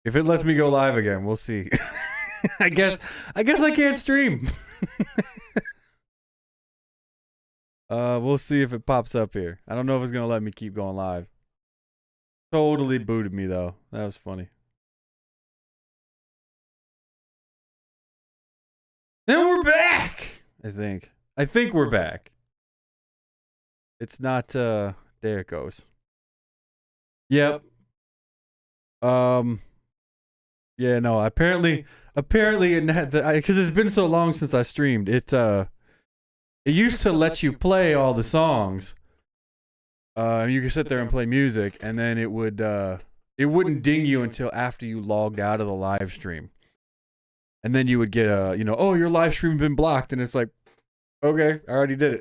If it lets me go live again, we'll see. I guess I can't stream. We'll see if it pops up here. I don't know if it's gonna let me keep going live. Totally booted me though. That was funny. And we're back. I think we're back. It's not. There it goes. Yep. Yeah. No. Apparently, because it's been so long since I streamed. It used to let you play all the songs. You could sit there and play music, and then it wouldn't ding you until after you logged out of the live stream. And then you would get oh, your live stream's been blocked, and it's like, okay, I already did it.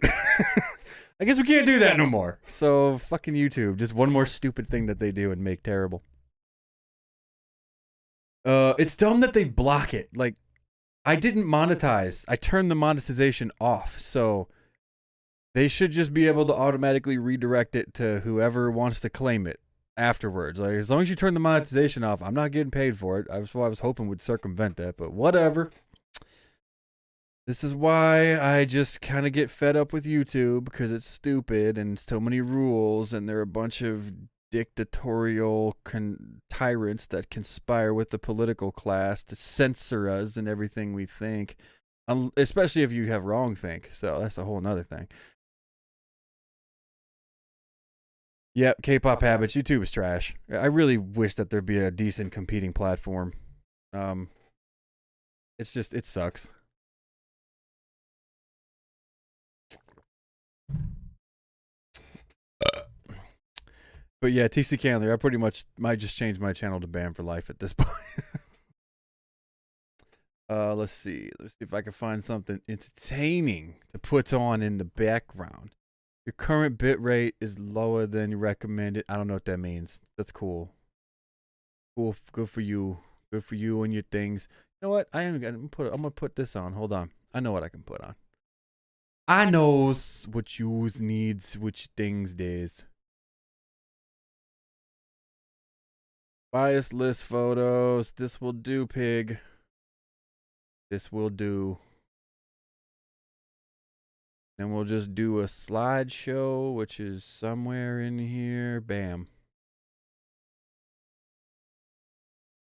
I guess we can't do that no more. So fucking YouTube, just one more stupid thing that they do and make terrible. It's dumb that they block it. Like, I didn't monetize. I turned the monetization off, so they should just be able to automatically redirect it to whoever wants to claim it afterwards. Like, as long as you turn the monetization off, I'm not getting paid for it. That's what I was hoping would circumvent that, but whatever. This is why I just kind of get fed up with YouTube, because it's stupid and so many rules, and they're a bunch of dictatorial tyrants that conspire with the political class to censor us and everything we think, especially if you have wrong think. So that's a whole nother thing. Yep, K-pop habits. YouTube is trash. I really wish that there'd be a decent competing platform. It's just, it sucks. But yeah, TC Candler, I pretty much might just change my channel to ban for life at this point. Let's see if I can find something entertaining to put on in the background. Your current bit rate is lower than you recommended. I don't know what that means. That's cool. Cool, good for you. Good for you and your things. You know what? I'm gonna put this on. Hold on. I know what I can put on. I knows what you needs, which things days. Bias list photos. This will do, pig. This will do. And we'll just do a slideshow, which is somewhere in here. Bam.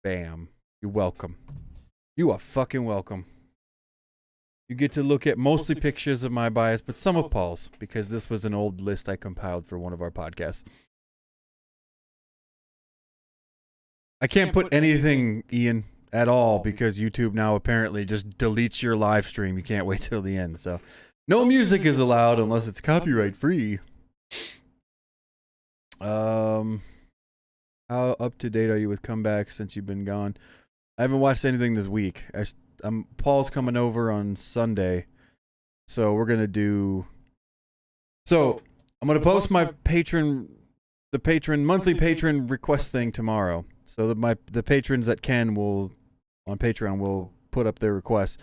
Bam. You're welcome. You are fucking welcome. You get to look at mostly pictures of my bias, but some of Paul's, because this was an old list I compiled for one of our podcasts. I can't put anything, Ian, at all, because YouTube now apparently just deletes your live stream. You can't wait till the end, so no music is allowed unless it's copyright free. How up to date are you with comebacks since you've been gone? I haven't watched anything this week. Paul's coming over on Sunday, so we're gonna do. So I'm gonna post my monthly patron request thing tomorrow. So that the patrons that can will on Patreon will put up their requests.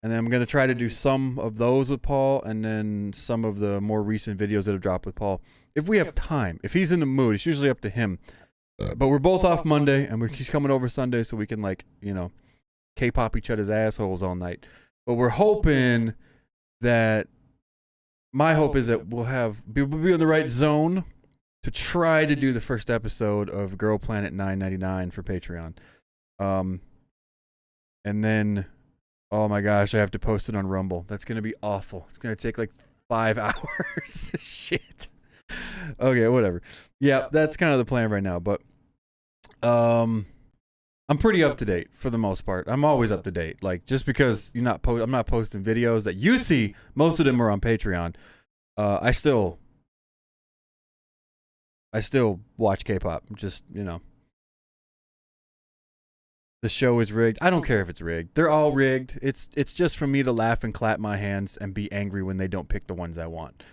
And then I'm going to try to do some of those with Paul, and then some of the more recent videos that have dropped with Paul. If we have time, if he's in the mood, it's usually up to him. But we're both off Monday, and he's coming over Sunday, so we can, like, K-pop each other's assholes all night. But we're hoping that, my hope is that we'll be in the right zone to try to do the first episode of Girl Planet 999 for Patreon. And then, oh my gosh, I have to post it on Rumble. That's going to be awful. It's going to take like 5 hours. Shit. Okay, whatever. Yeah, that's kind of the plan right now. But I'm pretty up to date for the most part. I'm always up to date. Like, just because I'm not posting videos that you see, most of them are on Patreon. I still watch K-pop. Just, the show is rigged. I don't care if it's rigged. They're all rigged. It's just for me to laugh and clap my hands and be angry when they don't pick the ones I want.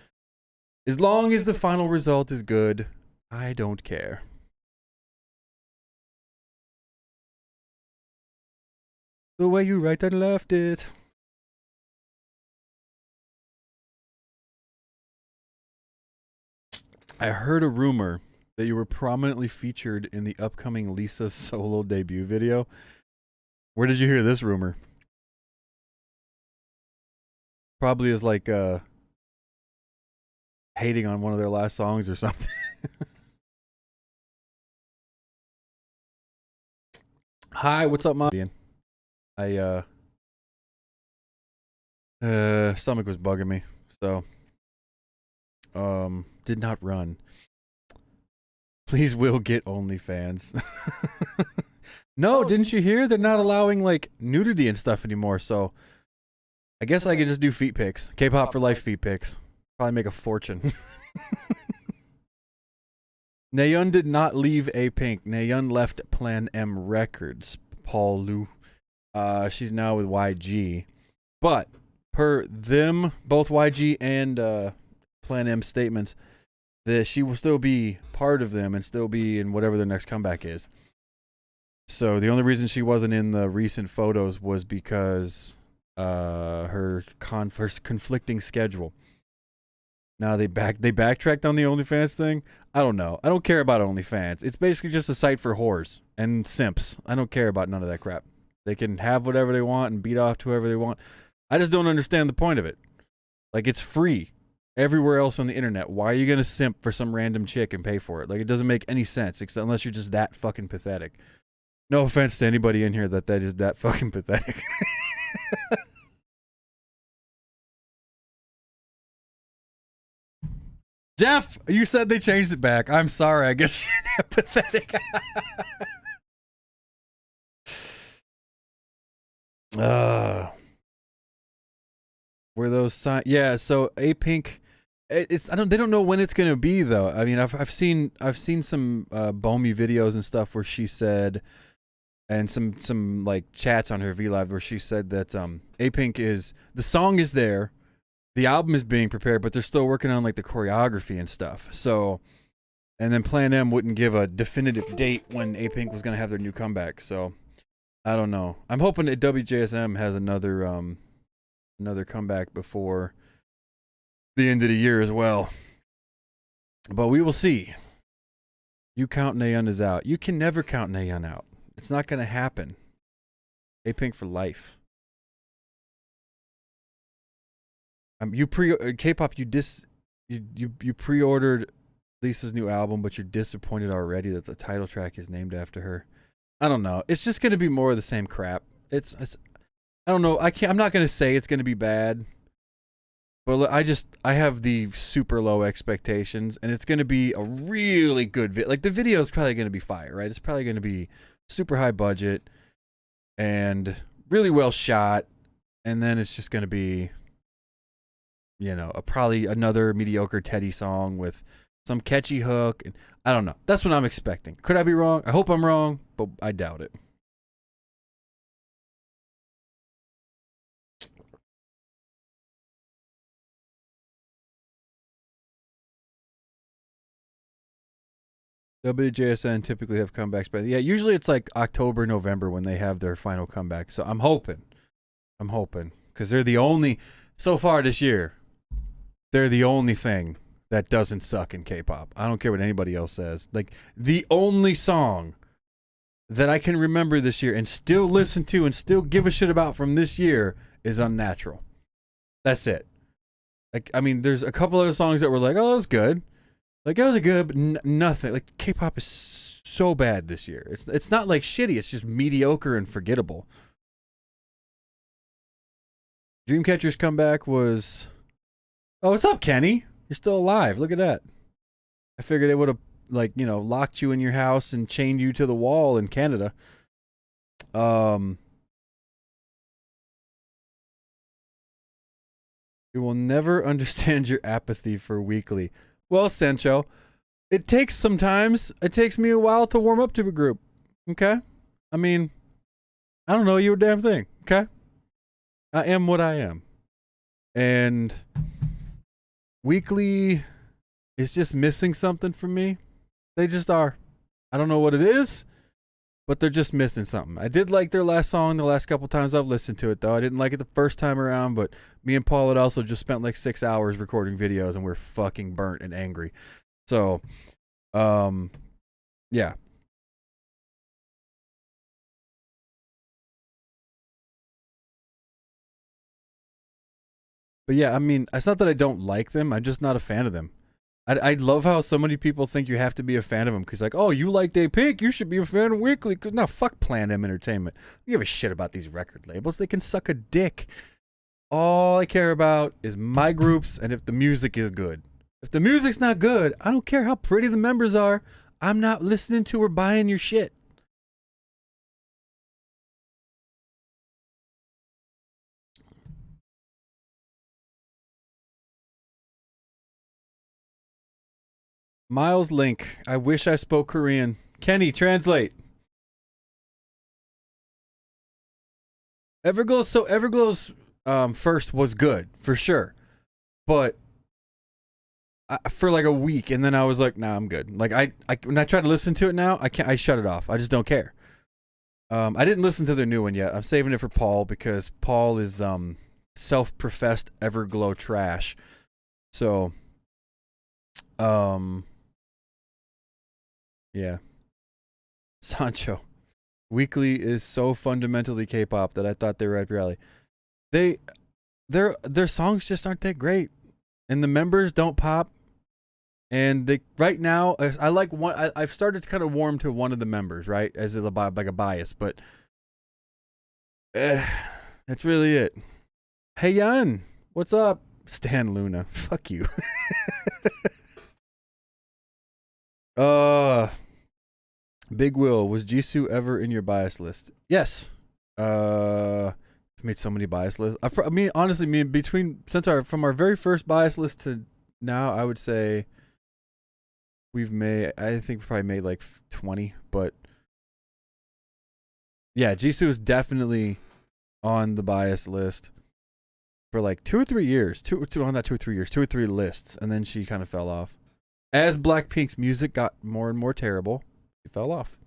As long as the final result is good, I don't care. The way you right and left it. I heard a rumor that you were prominently featured in the upcoming Lisa solo debut video. Where did you hear this rumor? Probably is like hating on one of their last songs or something. Hi, what's up, Mom? I stomach was bugging me, so did not run. Please, will get OnlyFans. No, didn't you hear? They're not allowing like nudity and stuff anymore, so I guess I could just do feet pics. K-pop for life feet pics. Probably make a fortune. Nayeon did not leave A-Pink. Nayeon left Plan M Records. Paul Lu. She's now with YG. But per them, both YG and Plan M statements, that she will still be part of them and still be in whatever their next comeback is. So the only reason she wasn't in the recent photos was because her conflicting schedule. Now they backtracked on the OnlyFans thing. I don't know. I don't care about OnlyFans. It's basically just a site for whores and simps. I don't care about none of that crap. They can have whatever they want and beat off to whoever they want. I just don't understand the point of it. Like, it's free everywhere else on the internet. Why are you gonna simp for some random chick and pay for it? Like, it doesn't make any sense, except unless you're just that fucking pathetic. No offense to anybody in here that is that fucking pathetic. Jeff, you said they changed it back. I'm sorry. I guess you're that pathetic. Were those signs? Yeah. So A-Pink, it's they don't know when it's gonna be though. I mean, I've seen some Bomi videos and stuff where she said, and some like chats on her V Live where she said that A-Pink is, the song is there. The album is being prepared, but they're still working on like the choreography and stuff. So, and then Plan M wouldn't give a definitive date when A-Pink was going to have their new comeback. So, I don't know. I'm hoping that WJSM has another comeback before the end of the year as well. But we will see. You count Nayeon as out. You can never count Nayeon out. It's not going to happen. A-Pink for life. You K-pop. You pre-ordered Lisa's new album, but you're disappointed already that the title track is named after her. I don't know. It's just gonna be more of the same crap. It's I don't know. I'm not gonna say it's gonna be bad, but I have the super low expectations, and it's gonna be a really good video. Like, the video is probably gonna be fire, right? It's probably gonna be super high budget and really well shot, and then it's just gonna be, you know, probably another mediocre Teddy song with some catchy hook. And I don't know. That's what I'm expecting. Could I be wrong? I hope I'm wrong, but I doubt it. WJSN typically have comebacks, but yeah, usually it's like October, November when they have their final comeback. So I'm hoping, because they're the only, so far this year, they're the only thing that doesn't suck in K-pop. I don't care what anybody else says. Like, the only song that I can remember this year and still listen to and still give a shit about from this year is Unnatural. That's it. Like, I mean, there's a couple other songs that were like, oh, that was good. Like, it was good, but nothing. Like, K-pop is so bad this year. It's not like shitty. It's just mediocre and forgettable. Dreamcatcher's comeback was... Oh, what's up, Kenny? You're still alive. Look at that. I figured it would have, like, you know, locked you in your house and chained you to the wall in Canada. You will never understand your apathy for Weekly. Well, Sancho, it takes sometimes. It takes me a while to warm up to a group. Okay? I mean, I don't know you a damn thing. Okay? I am what I am. And Weekly is just missing something from me. They just are. I don't know what it is, but they're just missing something. I did like their last song the last couple times I've listened to it, though. I didn't like it the first time around, but me and Paul had also just spent like 6 hours recording videos, and we're fucking burnt and angry. So Yeah. But yeah, I mean, it's not that I don't like them. I'm just not a fan of them. I love how so many people think you have to be a fan of them because, like, oh, you like Day Pink, you should be a fan of Weekly. No, fuck Plan M Entertainment. I don't give a shit about these record labels. They can suck a dick. All I care about is my groups and if the music is good. If the music's not good, I don't care how pretty the members are. I'm not listening to or buying your shit. Miles Link. I wish I spoke Korean. Kenny, translate. Everglow. So Everglow's first was good for sure, but for like a week, and then I was like, nah, I'm good. Like I when I try to listen to it now, I can't. I shut it off. I just don't care. I didn't listen to their new one yet. I'm saving it for Paul because Paul is self-professed Everglow trash. So, yeah. Sancho. Weekly is so fundamentally K-pop that I thought they were at rally. Their songs just aren't that great, and the members don't pop. And they right now, I like one. I've started to kind of warm to one of the members, right, as like a bias, but that's really it. Hey Yan, what's up? Stan Luna, fuck you. Big Will, was Jisoo ever in your bias list? Yes. I've made so many bias lists. I mean, honestly, from our very first bias list to now, I would say I think we probably made like 20, but yeah, Jisoo is definitely on the bias list for like 2 or 3 years. Two or three lists, and then she kind of fell off. As Blackpink's music got more and more terrible, she fell off.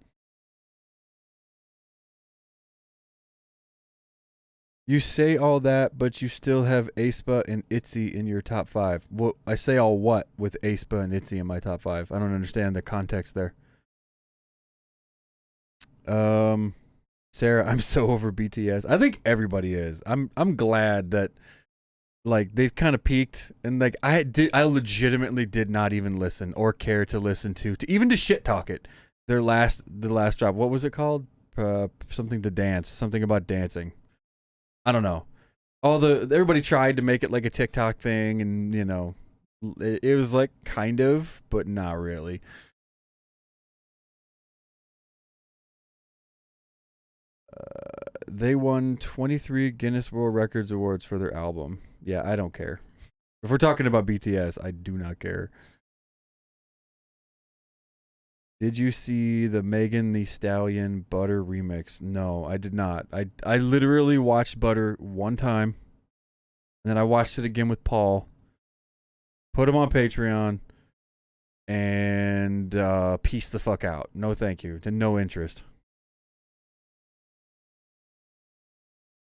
You say all that, but you still have aespa and ITZY in your top 5. Well, I say all what with aespa and ITZY in my top 5? I don't understand the context there. Sarah, I'm so over BTS. I think everybody is. I'm glad that like they've kind of peaked, and like I legitimately did not even listen or care to listen to even to shit talk it. The last drop. What was it called? Something to dance. Something about dancing. I don't know. Everybody tried to make it like a TikTok thing, and you know, it was like kind of, but not really. They won 23 Guinness World Records awards for their album. Yeah, I don't care. If we're talking about BTS, I do not care. Did you see the Megan Thee Stallion Butter remix? No, I did not. I literally watched Butter one time, and then I watched it again with Paul. Put him on Patreon, and peace the fuck out. No, thank you. No interest.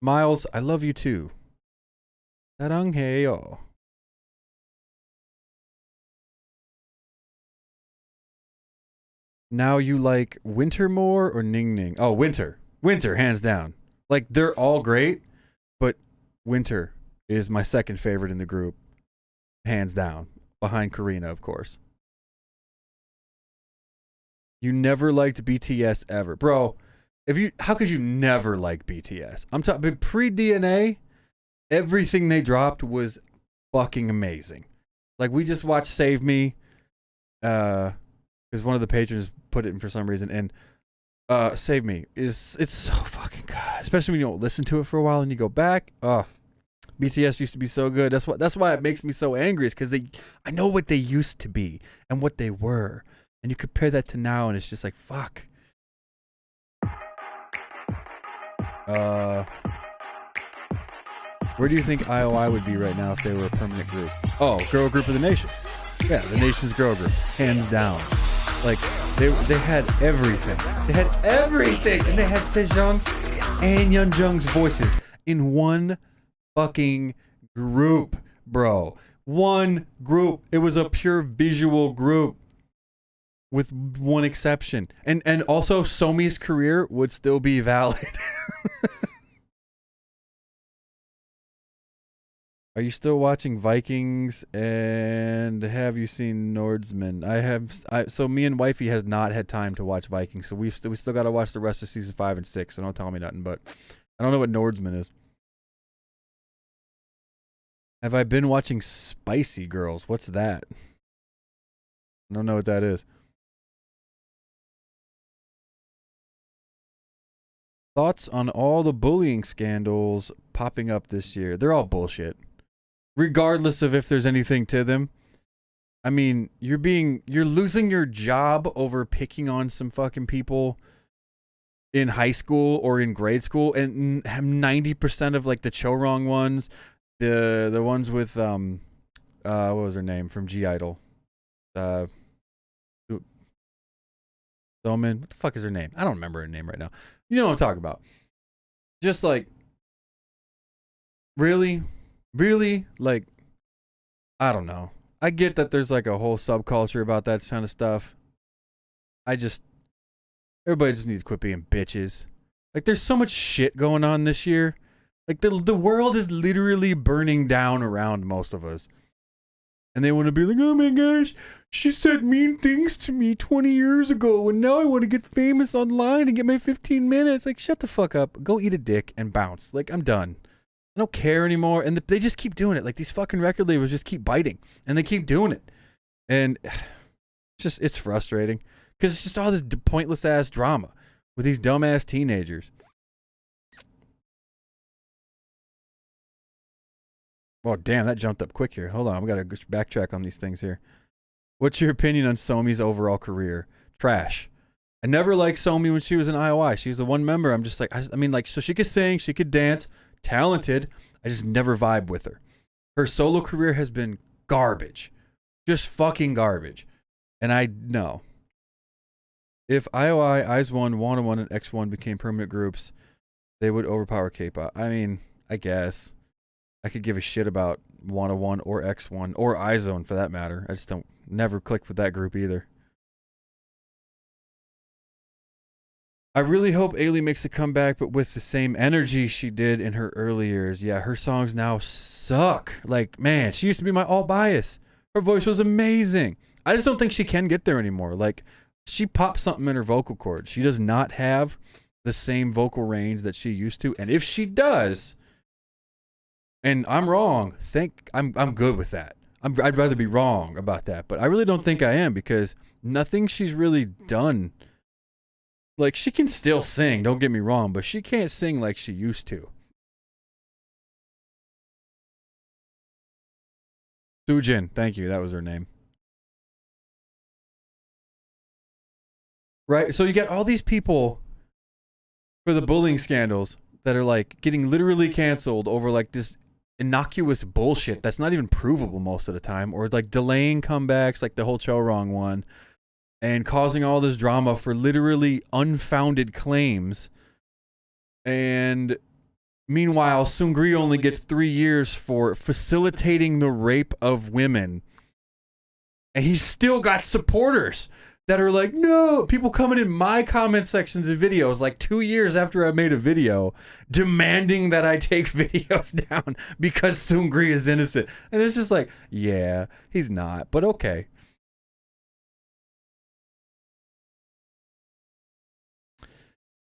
Miles, I love you too. 사랑해요. Now you like Winter more or Ning Ning? Oh, Winter. Winter, hands down. Like, they're all great, but Winter is my second favorite in the group. Hands down. Behind Karina, of course. You never liked BTS ever. Bro, how could you never like BTS? I'm talking pre-DNA, everything they dropped was fucking amazing. Like, we just watched Save Me, because one of the patrons put it in for some reason, and Save Me it's so fucking good, especially when you don't listen to it for a while and you go back. BTS used to be so good. That's why it makes me so angry, is because I know what they used to be and what they were, and you compare that to now, and it's just like, fuck. Where do you think IOI would be right now if they were a permanent group? Oh, girl group of the nation. Yeah, the nation's girl group, hands down. Like, they had everything. They had everything, and they had Sejong and Yeonjung's voices in one fucking group, bro. One group. It was a pure visual group. with one exception. And also Somi's career would still be valid. Are you still watching Vikings? And have you seen Nordsman? I have. So me and wifey has not had time to watch Vikings, so we still got to watch the rest of season 5 and 6. So don't tell me nothing. But I don't know what Nordsman is. Have I been watching Spicy Girls? What's that? I don't know what that is. Thoughts on all the bullying scandals popping up this year? They're all bullshit. Regardless of if there's anything to them. I mean, you're losing your job over picking on some fucking people in high school or in grade school, and 90% of like the Chorong ones, the ones with what was her name from G Idol? Somin. What the fuck is her name? I don't remember her name right now. You know what I'm talking about. Just like, really, like, I don't know. I get that there's like a whole subculture about that kind of stuff. Everybody just needs to quit being bitches. Like, there's so much shit going on this year. Like, the world is literally burning down around most of us. And they want to be like, oh my gosh, she said mean things to me 20 years ago, and now I want to get famous online and get my 15 minutes. Like, shut the fuck up. Go eat a dick and bounce. Like, I'm done. I don't care anymore. And they just keep doing it. Like, these fucking record labels just keep biting. And they keep doing it. And it's frustrating. Because it's just all this pointless ass drama with these dumbass teenagers. Oh, damn, that jumped up quick here. Hold on, we got to backtrack on these things here. What's your opinion on Somi's overall career? Trash. I never liked Somi when she was in IOI. She was the one member. I'm just like, I mean, like, so she could sing, she could dance, talented. I just never vibe with her. Her solo career has been garbage. Just fucking garbage. And I know. If IOI, IZ*ONE, WANNA1, and X1 became permanent groups, they would overpower K-pop. I mean, I guess. I could give a shit about WANNA1 or X1 or IZ*ONE for that matter. I just never clicked with that group either. I really hope Ailey makes a comeback, but with the same energy she did in her early years. Yeah, her songs now suck. Like, man, she used to be my all bias. Her voice was amazing. I just don't think she can get there anymore. Like, she popped something in her vocal cord. She does not have the same vocal range that she used to. And if she does, and I'm wrong, I'm good with that. I'd rather be wrong about that. But I really don't think I am, because nothing she's really done. Like, she can still sing, don't get me wrong, but she can't sing like she used to. Soojin, thank you. That was her name. Right? So you get all these people for the bullying scandals that are like getting literally canceled over like this innocuous bullshit that's not even provable most of the time, or like delaying comebacks like the whole Chorong one, and causing all this drama for literally unfounded claims. And meanwhile, Seungri only gets 3 years for facilitating the rape of women. And he's still got supporters that are like, no, people coming in my comment sections of videos like 2 years after I made a video demanding that I take videos down because Seungri is innocent. And it's just like, yeah, he's not, but okay.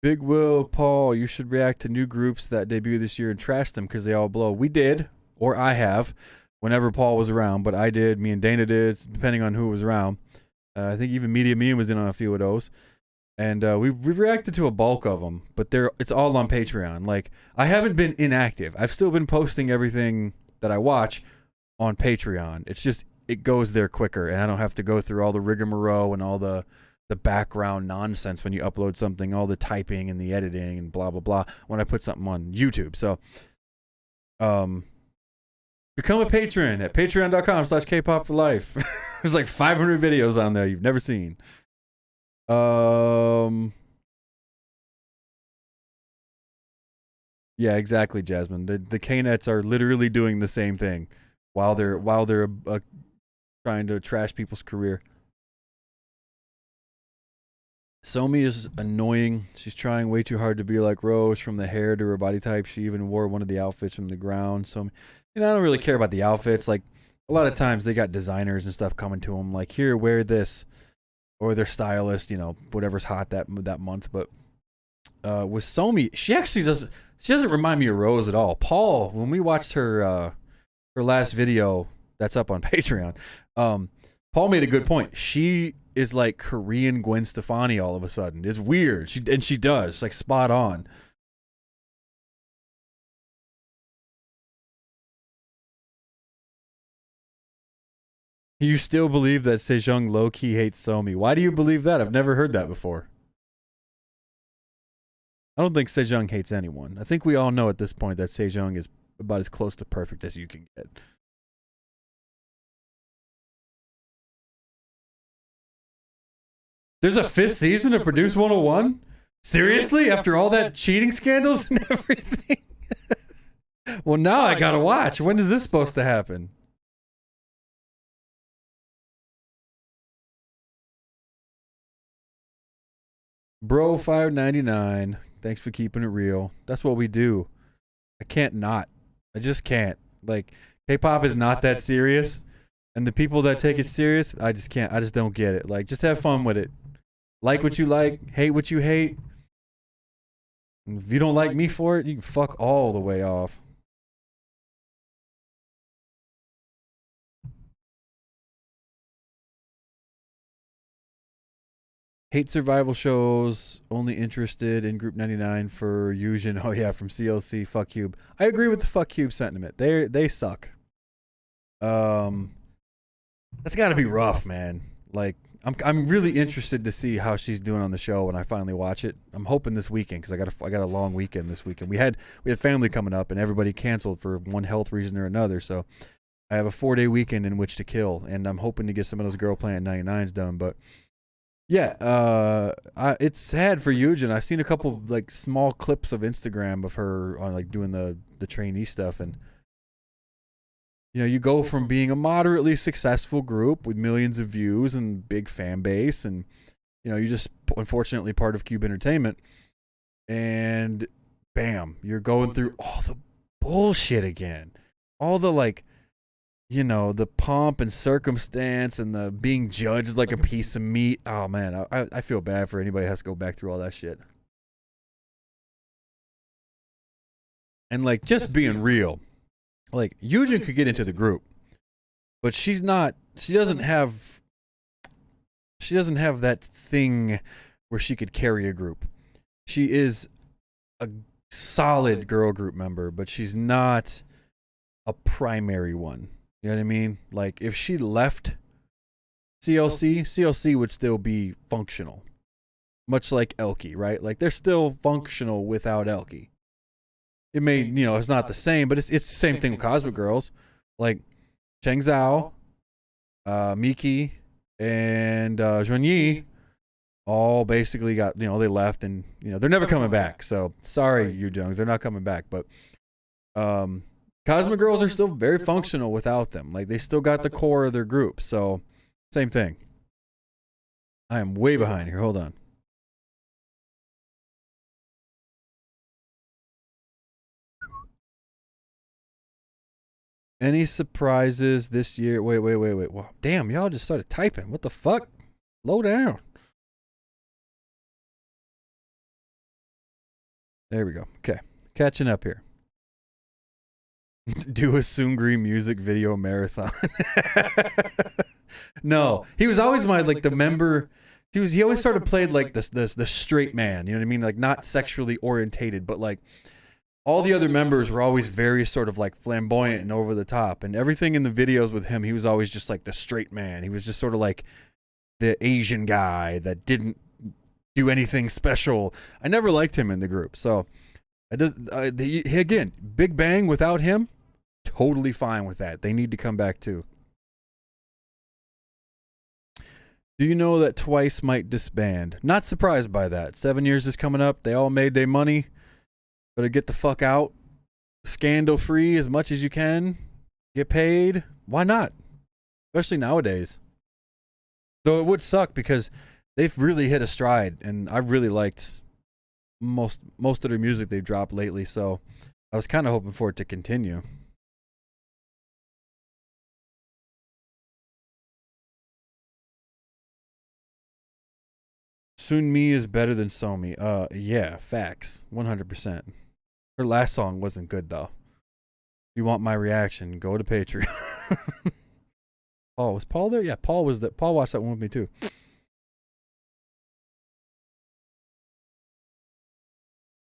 Big Will, Paul, you should react to new groups that debut this year and trash them because they all blow. We did, or I have, whenever Paul was around, but I did, me and Dana did, depending on who was around. I think even Media Meme was in on a few of those. And we've reacted to a bulk of them, but it's all on Patreon. Like, I haven't been inactive. I've still been posting everything that I watch on Patreon. It's just, it goes there quicker, and I don't have to go through all the rigmarole and all the background nonsense when you upload something, all the typing and the editing and blah, blah, blah, when I put something on YouTube. So, become a patron at patreon.com/kpopforlife. There's like 500 videos on there you've never seen. Yeah, exactly, Jasmine. The K-Nets are literally doing the same thing while they're trying to trash people's career. Somi is annoying. She's trying way too hard to be like Rose, from the hair to her body type. She even wore one of the outfits from the ground. So, I don't really care about the outfits. Like, a lot of times they got designers and stuff coming to them, like, here, wear this, or their stylist, whatever's hot that month. But with Somi, she actually doesn't. She doesn't remind me of Rose at all. Paul, when we watched her last video that's up on Patreon, Paul made a good point. She is like Korean Gwen Stefani all of a sudden. It's weird. She does, like, spot on. You still believe that Sejong low-key hates Somi. Why do you believe that? I've never heard that before. I don't think Sejong hates anyone. I think we all know at this point that Sejong is about as close to perfect as you can get. There's a 5th season of Produce 101? Seriously? After all that cheating scandals and everything? Well, now I gotta watch. When is this supposed to happen? Bro 599. Thanks for keeping it real. That's what we do. I can't not. I just can't. Like, K-pop is not that serious. And the people that take it serious, I just can't. I just don't get it. Like, just have fun with it. Like what you like, hate what you hate. And if you don't like me for it, you can fuck all the way off. Hate survival shows, only interested in Group 99 for Yujin. Oh yeah, from CLC, fuck Cube. I agree with the fuck Cube sentiment. They suck. That's gotta be rough, man. Like, I'm really interested to see how she's doing on the show when I finally watch it. I'm hoping this weekend, because I got a long weekend this weekend. We had family coming up and everybody canceled for one health reason or another. So I have a 4-day weekend in which to kill, and I'm hoping to get some of those Girl Planet 99s done. But yeah, it's sad for Yujin. I've seen a couple like small clips of Instagram of her on like doing the trainee stuff, and you go from being a moderately successful group with millions of views and big fan base, and you just unfortunately part of Cube Entertainment, and bam, you're going through all the bullshit again, all the like. The pomp and circumstance and the being judged like a piece of meat. Oh, man, I feel bad for anybody who has to go back through all that shit. And, like, just being real, like, Yujin could get into the group, but she doesn't have that thing where she could carry a group. She is a solid girl group member, but she's not a primary one. You know what I mean? Like, if she left CLC would still be functional. Much like Elkie, right? Like, they're still functional without Elkie. It may, it's not the same, but it's the same thing with Cosmic Girls. Like, Cheng Zhao, Miki, and Zhuanyi all basically got, they left, and, they're never coming back. So, sorry, Yu Jungs, they're not coming back. But, Cosmic Girls are still very functional without them. Like, they still got the core of their group. So, same thing. I am way behind here. Hold on. Any surprises this year? Wait. Wow. Damn, y'all just started typing. What the fuck? Slow down. There we go. Okay. Catching up here. Do a Seungri music video marathon. No, he was always the member. He always sort of played like the straight man. You know what I mean? Like, not sexually orientated, but like all the other members were always very sort of like flamboyant and over the top, and everything in the videos with him, he was always just like the straight man. He was just sort of like the Asian guy that didn't do anything special. I never liked him in the group, so again, Big Bang without him, totally fine with that. They need to come back too. Do you know that Twice might disband? Not surprised by that. 7 years is coming up. They all made their money. Better get the fuck out. Scandal free as much as you can. Get paid. Why not? Especially nowadays. Though it would suck because they've really hit a stride, and I've really liked most of their music they've dropped lately. So I was kind of hoping for it to continue. Sunmi is better than Somi. Yeah, facts, 100%. Her last song wasn't good though. If you want my reaction, go to Patreon. Oh, was Paul there? Yeah, Paul was that. Paul watched that one with me too.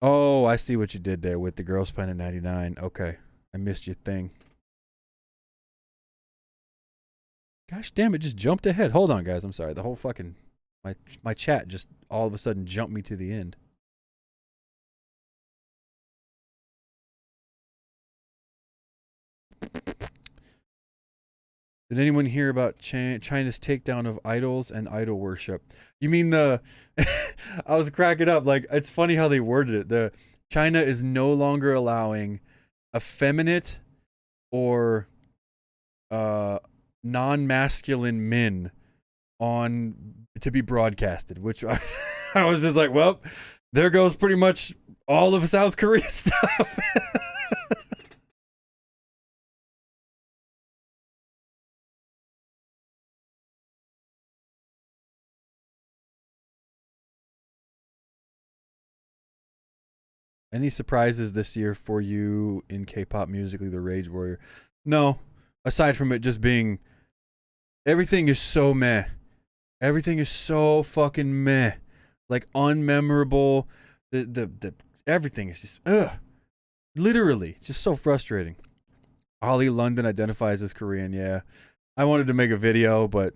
Oh, I see what you did there with the Girls Planet 99. Okay, I missed your thing. Gosh damn it, just jumped ahead. Hold on, guys. I'm sorry. The whole fucking my chat just all of a sudden jumped me to the end. Did anyone hear about China's takedown of idols and idol worship? You mean the? I was cracking up. Like, it's funny how they worded it. The China is no longer allowing effeminate or non-masculine men on to be broadcasted. Which I was just like, well, there goes pretty much all of South Korea stuff. Any surprises this year for you in K-pop musically, The Rage Warrior? No, aside from it just being, everything is so meh. Everything is so fucking meh, like unmemorable. The everything is just literally just so frustrating. Ollie London identifies as Korean. Yeah, I wanted to make a video, but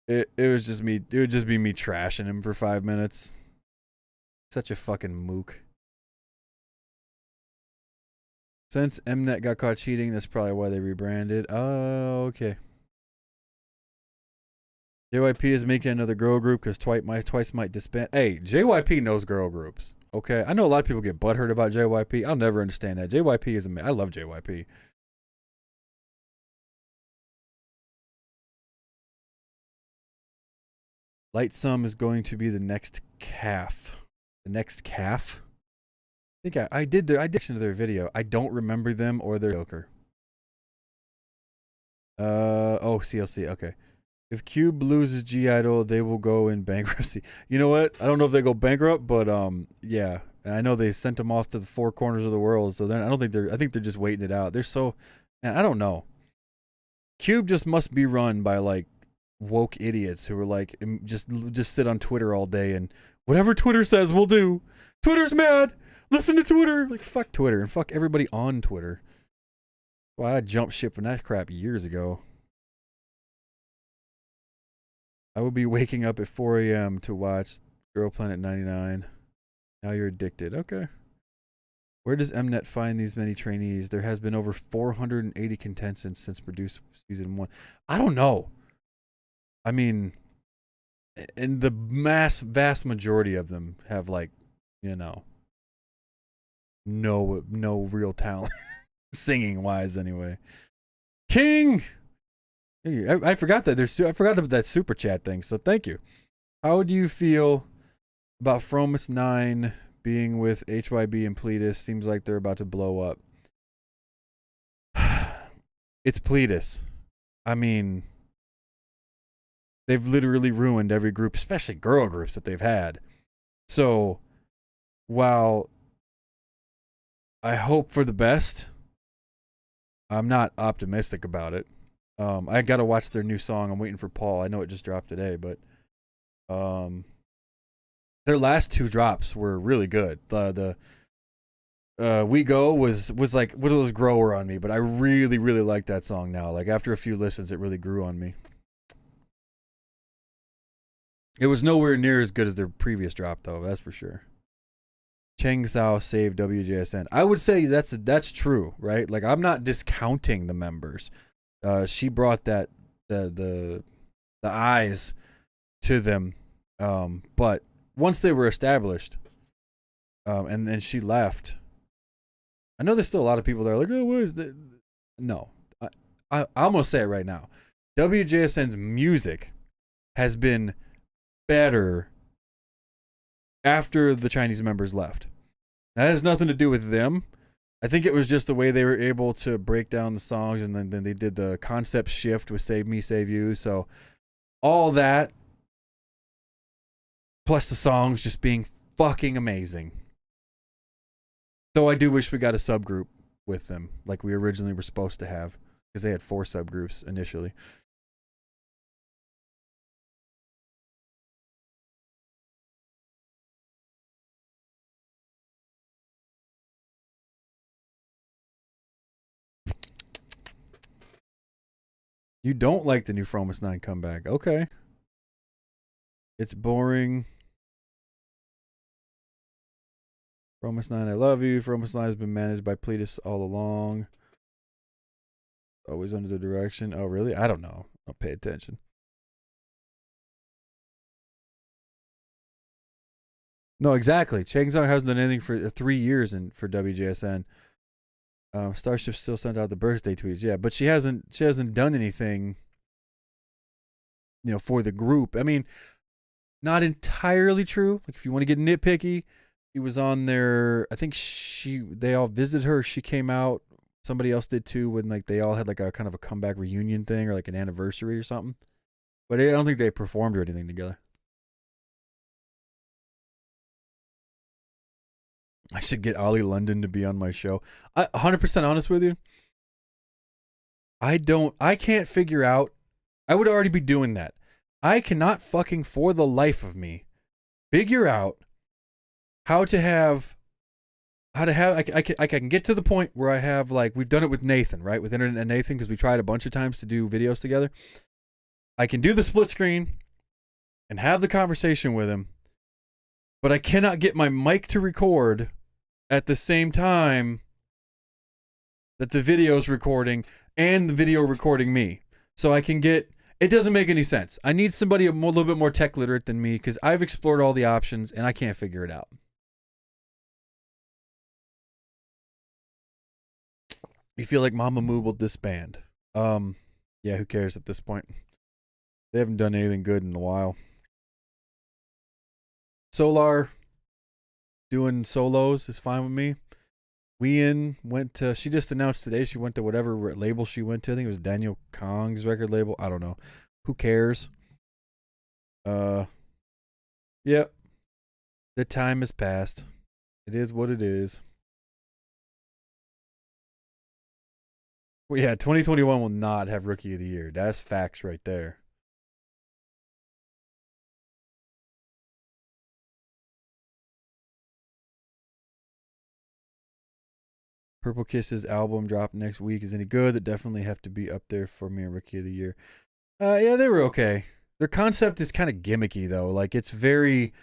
it was just me. It would just be me trashing him for 5 minutes. Such a fucking mook. Since Mnet got caught cheating, that's probably why they rebranded. Oh, okay. JYP is making another girl group because Twice might disband. Hey, JYP knows girl groups. Okay, I know a lot of people get butthurt about JYP. I'll never understand that. JYP is amazing. I love JYP. Lightsum is going to be the next calf. The next calf? I think I did to their video. I don't remember them or their Joker. Oh, CLC. Okay. If Cube loses G Idol, they will go in bankruptcy. You know what? I don't know if they go bankrupt, but yeah. I know they sent them off to the four corners of the world, so then I think they're just waiting it out. They're so, I don't know. Cube just must be run by like woke idiots who are like just sit on Twitter all day and whatever Twitter says we'll do. Twitter's mad. Listen to Twitter. Like, fuck Twitter and fuck everybody on Twitter. Well, I jumped ship from that crap years ago. I would be waking up at 4 a.m. to watch Girl Planet 99. Now you're addicted. Okay. Where does Mnet find these many trainees? There has been over 480 contestants since produced season 1. I don't know. I mean, and the vast majority of them have like, you know, no real talent, singing wise anyway. King, I forgot that I forgot about that super chat thing. So thank you. How do you feel about Fromis 9 being with HYB and Pledis? Seems like they're about to blow up. It's Pledis. I mean, they've literally ruined every group, especially girl groups that they've had. So, while I hope for the best, I'm not optimistic about it. I gotta watch their new song. I'm waiting for Paul. I know it just dropped today, but their last 2 drops were really good. The We Go was like one of those grower on me, but I really like that song now. Like after a few listens, it really grew on me. It was nowhere near as good as their previous drop, though. That's for sure. Chang Sao saved WJSN. I would say that's true, right? Like I'm not discounting the members. She brought that the eyes to them, but once they were established, and then she left. I know there's still a lot of people that are like, oh, what is that? No, I'm gonna say it right now. WJSN's music has been better after the Chinese members left. That has nothing to do with them. I think it was just the way they were able to break down the songs, and then they did the concept shift with Save Me, Save You. So all that, plus the songs just being fucking amazing. Though I do wish we got a subgroup with them, like we originally were supposed to have, because they had 4 subgroups initially. You don't like the new Fromus 9 comeback. Okay. It's boring. Fromus 9, I love you. Fromus 9 has been managed by Pledis all along. Always under the direction. Oh, really? I don't know. I'll pay attention. No, exactly. Chang Zhang hasn't done anything for 3 years for WJSN. Starship still sent out the birthday tweets. Yeah, but she hasn't done anything, for the group. I mean, not entirely true. Like, if you want to get nitpicky, she was on there. I think they all visited her. She came out. Somebody else did too, when like they all had like a kind of a comeback reunion thing or like an anniversary or something. But I don't think they performed or anything together. I should get Ollie London to be on my show. 100% honest with you, I can't figure out. I would already be doing that. I cannot fucking for the life of me figure out how to have. I can get to the point where I have, like, we've done it with Nathan, right? With Internet and Nathan, because we tried a bunch of times to do videos together. I can do the split screen and have the conversation with him, but I cannot get my mic to record at the same time that the video's recording and the video recording me. So I can get, it doesn't make any sense. I need somebody a little bit more tech literate than me, because I've explored all the options and I can't figure it out. You feel like Mamamoo will disband. Yeah, who cares at this point? They haven't done anything good in a while. Solar doing solos is fine with me. Wheein went to, she just announced today she went to whatever label she went to. I think it was Daniel Kong's record label. I don't know. Who cares? Yep. The time has passed. It is what it is. Well, yeah, 2021 will not have Rookie of the Year. That's facts right there. Purple Kiss's album drop next week is any good? That definitely have to be up there for me, Rookie of the Year. Yeah, they were okay. Their concept is kind of gimmicky though. Like, it's very,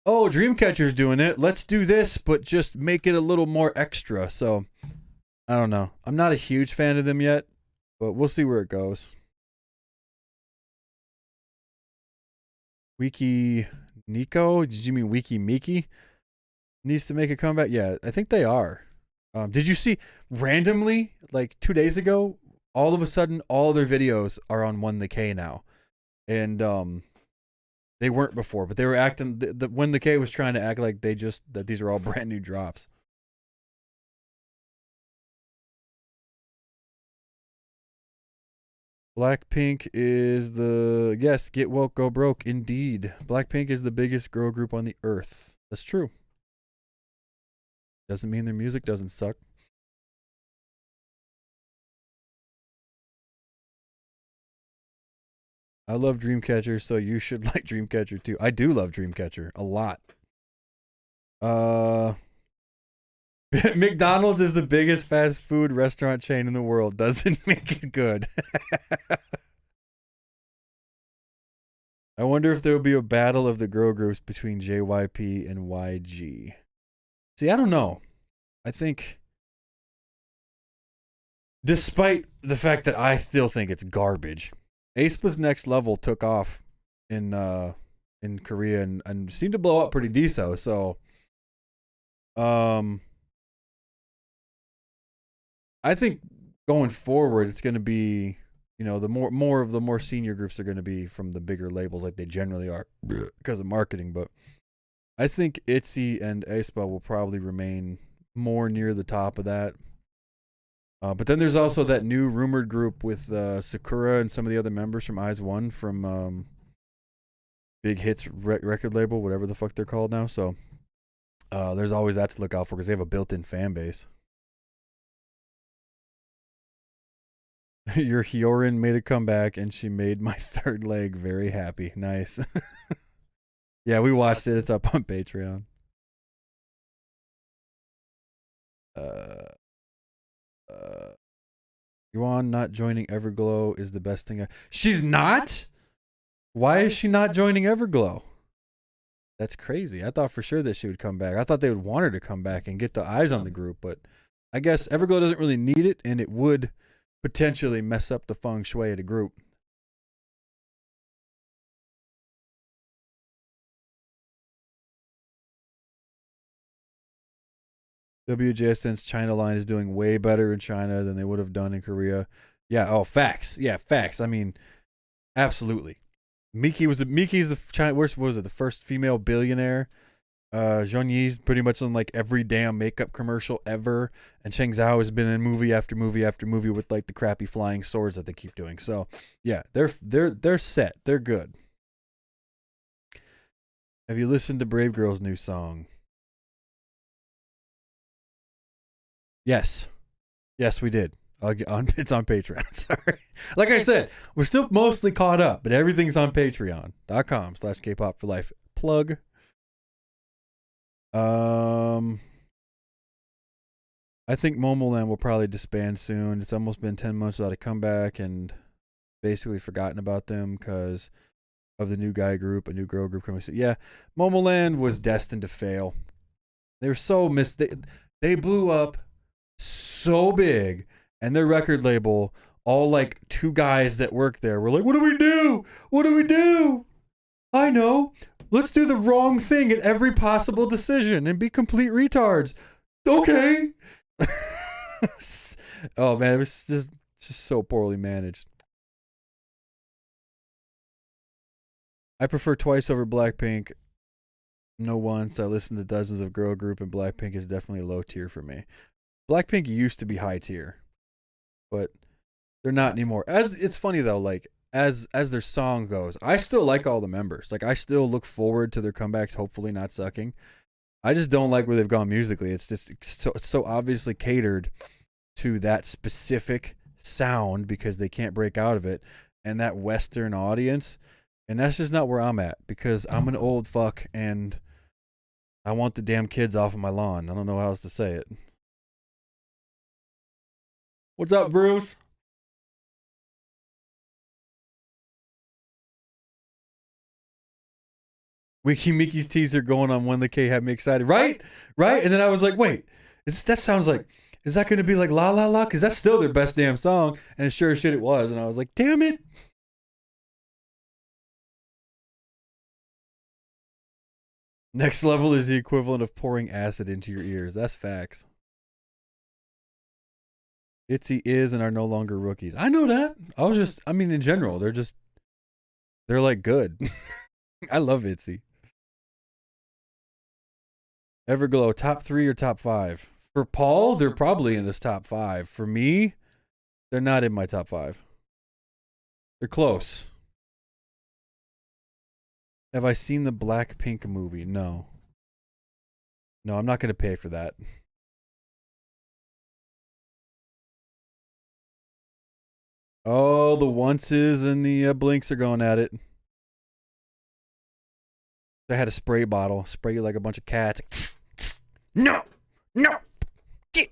oh, Dreamcatcher's doing it. Let's do this, but just make it a little more extra. So, I don't know. I'm not a huge fan of them yet, but we'll see where it goes. Wiki Nico? Did you mean Wiki Miki? Needs to make a comeback? Yeah, I think they are. Did you see randomly, like 2 days ago, all of a sudden all their videos are on 1TheK now? And they weren't before, but they were acting, when the K was trying to act like that these are all brand new drops. Blackpink is yes, get woke, go broke. Indeed. Blackpink is the biggest girl group on the earth. That's true. Doesn't mean their music doesn't suck. I love Dreamcatcher, so you should like Dreamcatcher too. I do love Dreamcatcher a lot. McDonald's is the biggest fast food restaurant chain in the world. Doesn't make it good. I wonder if there will be a battle of the girl groups between JYP and YG. See, I don't know. I think, despite the fact that I still think it's garbage, aespa's Next Level took off in Korea and seemed to blow up pretty decent. So, I think going forward, it's going to be You know, the more senior groups are going to be from the bigger labels, like they generally are, because of marketing. But I think ITZY and aespa will probably remain more near the top of that. But then there's also that new rumored group with Sakura and some of the other members from IZ*ONE from Big Hits record label, whatever the fuck they're called now. So there's always that to look out for because they have a built-in fan base. Your Hyorin made a comeback and she made my third leg very happy. Nice. Yeah, we watched it. It's up on Patreon. Yuan not joining Everglow is the best thing. She's not? Why is she not joining Everglow? That's crazy. I thought for sure that she would come back. I thought they would want her to come back and get the eyes on the group, but I guess Everglow doesn't really need it, and it would potentially mess up the feng shui of the group. WJSN's China line is doing way better in China than they would have done in Korea. Yeah, oh, facts. Yeah, facts. I mean, absolutely. Miki's the China, what was it, the first female billionaire? Zhong Yi's pretty much on like every damn makeup commercial ever, and Cheng Zhao has been in movie after movie after movie with like the crappy flying swords that they keep doing. So yeah, they're set. They're good. Have you listened to Brave Girl's new song? Yes, we did. It's on Patreon. Sorry, like I said, we're still mostly caught up, but everything's on Patreon.com/Kpop4Life. Plug. I think Momoland will probably disband soon. It's almost been 10 months without a comeback, and basically forgotten about them because of the new guy group, a new girl group coming soon. Yeah, Momoland was destined to fail. They were so they blew up so big, and their record label, all like two guys that work there, were like, "What do we do? What do we do? I know. Let's do the wrong thing at every possible decision and be complete retards." Okay. Oh man, it was just so poorly managed. I prefer Twice over Blackpink. No once. I listened to dozens of girl group, and Blackpink is definitely low tier for me. Blackpink used to be high tier, but they're not anymore. It's funny though, like as their song goes, I still like all the members. Like I still look forward to their comebacks, hopefully not sucking. I just don't like where they've gone musically. It's so obviously catered to that specific sound because they can't break out of it, and that Western audience. And that's just not where I'm at because I'm an old fuck and I want the damn kids off of my lawn. I don't know how else to say it. What's up, Bruce? Wiki Mickey's teaser going on When the K had me excited. Right? And then I was like, wait, that sounds like, is that going to be like La La La? Because that's still their best damn song. And sure as shit it was. And I was like, damn it. Next level is the equivalent of pouring acid into your ears. That's facts. ITZY is and are no longer rookies. I know that. I mean, in general, they're like good. I love ITZY. Everglow, top 3 or top 5? For Paul, they're probably in this top 5. For me, they're not in my top 5. They're close. Have I seen the Blackpink movie? No. No, I'm not going to pay for that. Oh, the onces and the blinks are going at it. They had a spray bottle. Spray you like a bunch of cats. No! Get!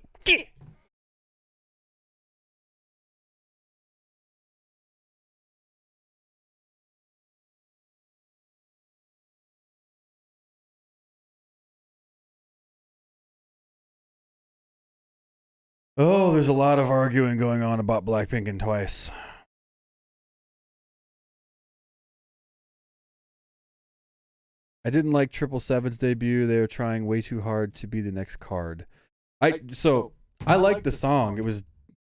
Oh, there's a lot of arguing going on about Blackpink and Twice. I didn't like 777's debut. They were trying way too hard to be the next card. I liked the song. It was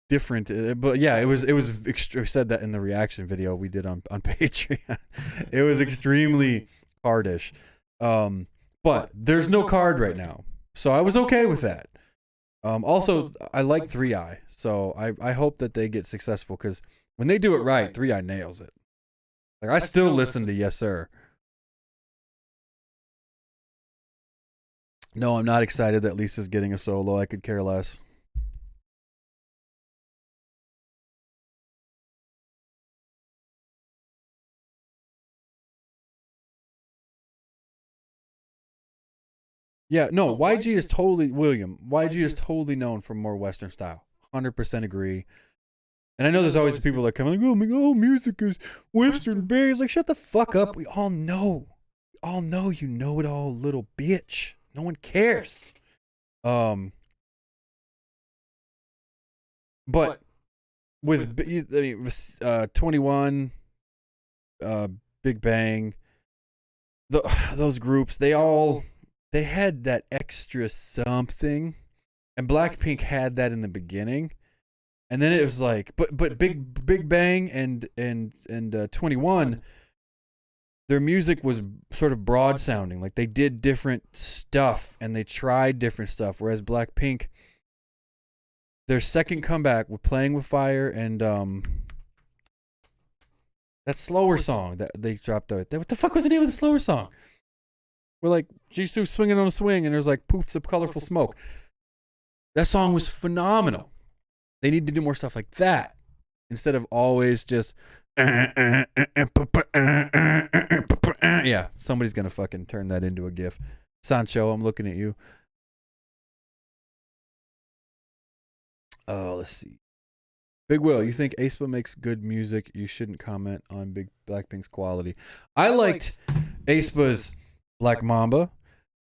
different, but yeah, it was I said that in the reaction video we did on Patreon. It was extremely cardish. But there's no card right now, so I was okay with that. Also, I like 3i, so I hope that they get successful, because when they do it right, 3i nails it. Like, I still listen to Yes Sir. No, I'm not excited that Lisa's getting a solo. I could care less. Yeah, no, YG is totally, William, YG is totally known for more Western style. 100% agree. And I know there's always people that come like, oh my god, music is Western based. Like, shut the fuck up. We all know. We all know you know it all, little bitch. No one cares. But with 21, Big Bang, those groups, they had that extra something, and Blackpink had that in the beginning, and then it was like, but Big Bang and 21, their music was sort of broad sounding, like they did different stuff and they tried different stuff, whereas Blackpink, their second comeback with Playing with Fire and that slower song that they dropped out. What the fuck was the name of the slower song? Where like Jisoo swinging on a swing and there's like poofs of colorful smoke. That song was phenomenal. They need to do more stuff like that instead of always just yeah, somebody's gonna fucking turn that into a GIF. Sancho, I'm looking at you. Oh, let's see. Big Will, you think aespa makes good music? You shouldn't comment on Blackpink's quality. I liked aespa's Black Mamba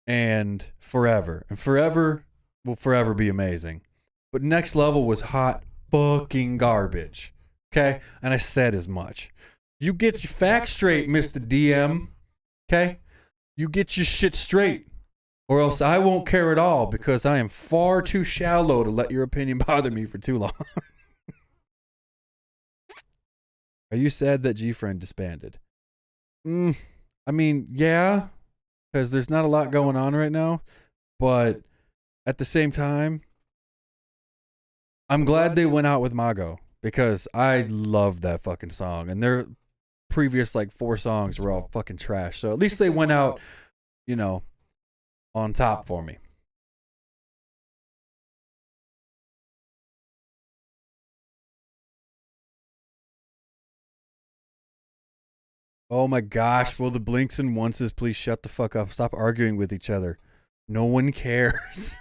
and Forever. And Forever will forever be amazing. But Next Level was hot fucking garbage. Okay? And I said as much. You get your facts straight, Mr. DM. Okay? You get your shit straight. Or else I won't care at all, because I am far too shallow to let your opinion bother me for too long. Are you sad that GFriend disbanded? I mean, yeah, because there's not a lot going on right now. But at the same time, I'm glad they went out with Mago, because I love that fucking song. And their previous like 4 songs were all fucking trash. So at least they went out, you know, on top for me. Oh my gosh, will the Blinks and Onces please shut the fuck up? Stop arguing with each other. No one cares.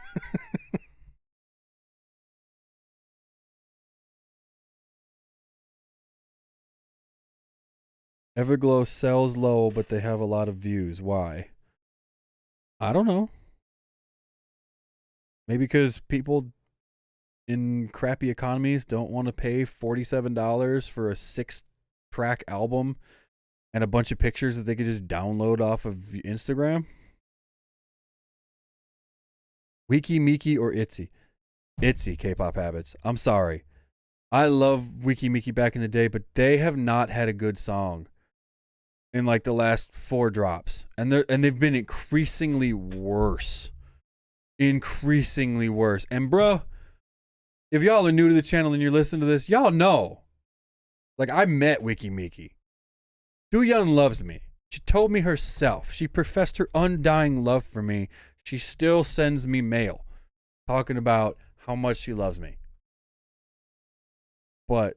Everglow sells low, but they have a lot of views. Why? I don't know. Maybe because people in crappy economies don't want to pay $47 for a 6-track album and a bunch of pictures that they could just download off of Instagram. Wiki, Miki, or Itzy? Itzy, K-pop habits. I'm sorry. I love Wiki Miki back in the day, but they have not had a good song in like the last 4 drops. And they've been increasingly worse. Increasingly worse. And bro, if y'all are new to the channel and you're listening to this, y'all know. Like, I met Wiki Miki. Dooyeon loves me. She told me herself. She professed her undying love for me. She still sends me mail talking about how much she loves me. But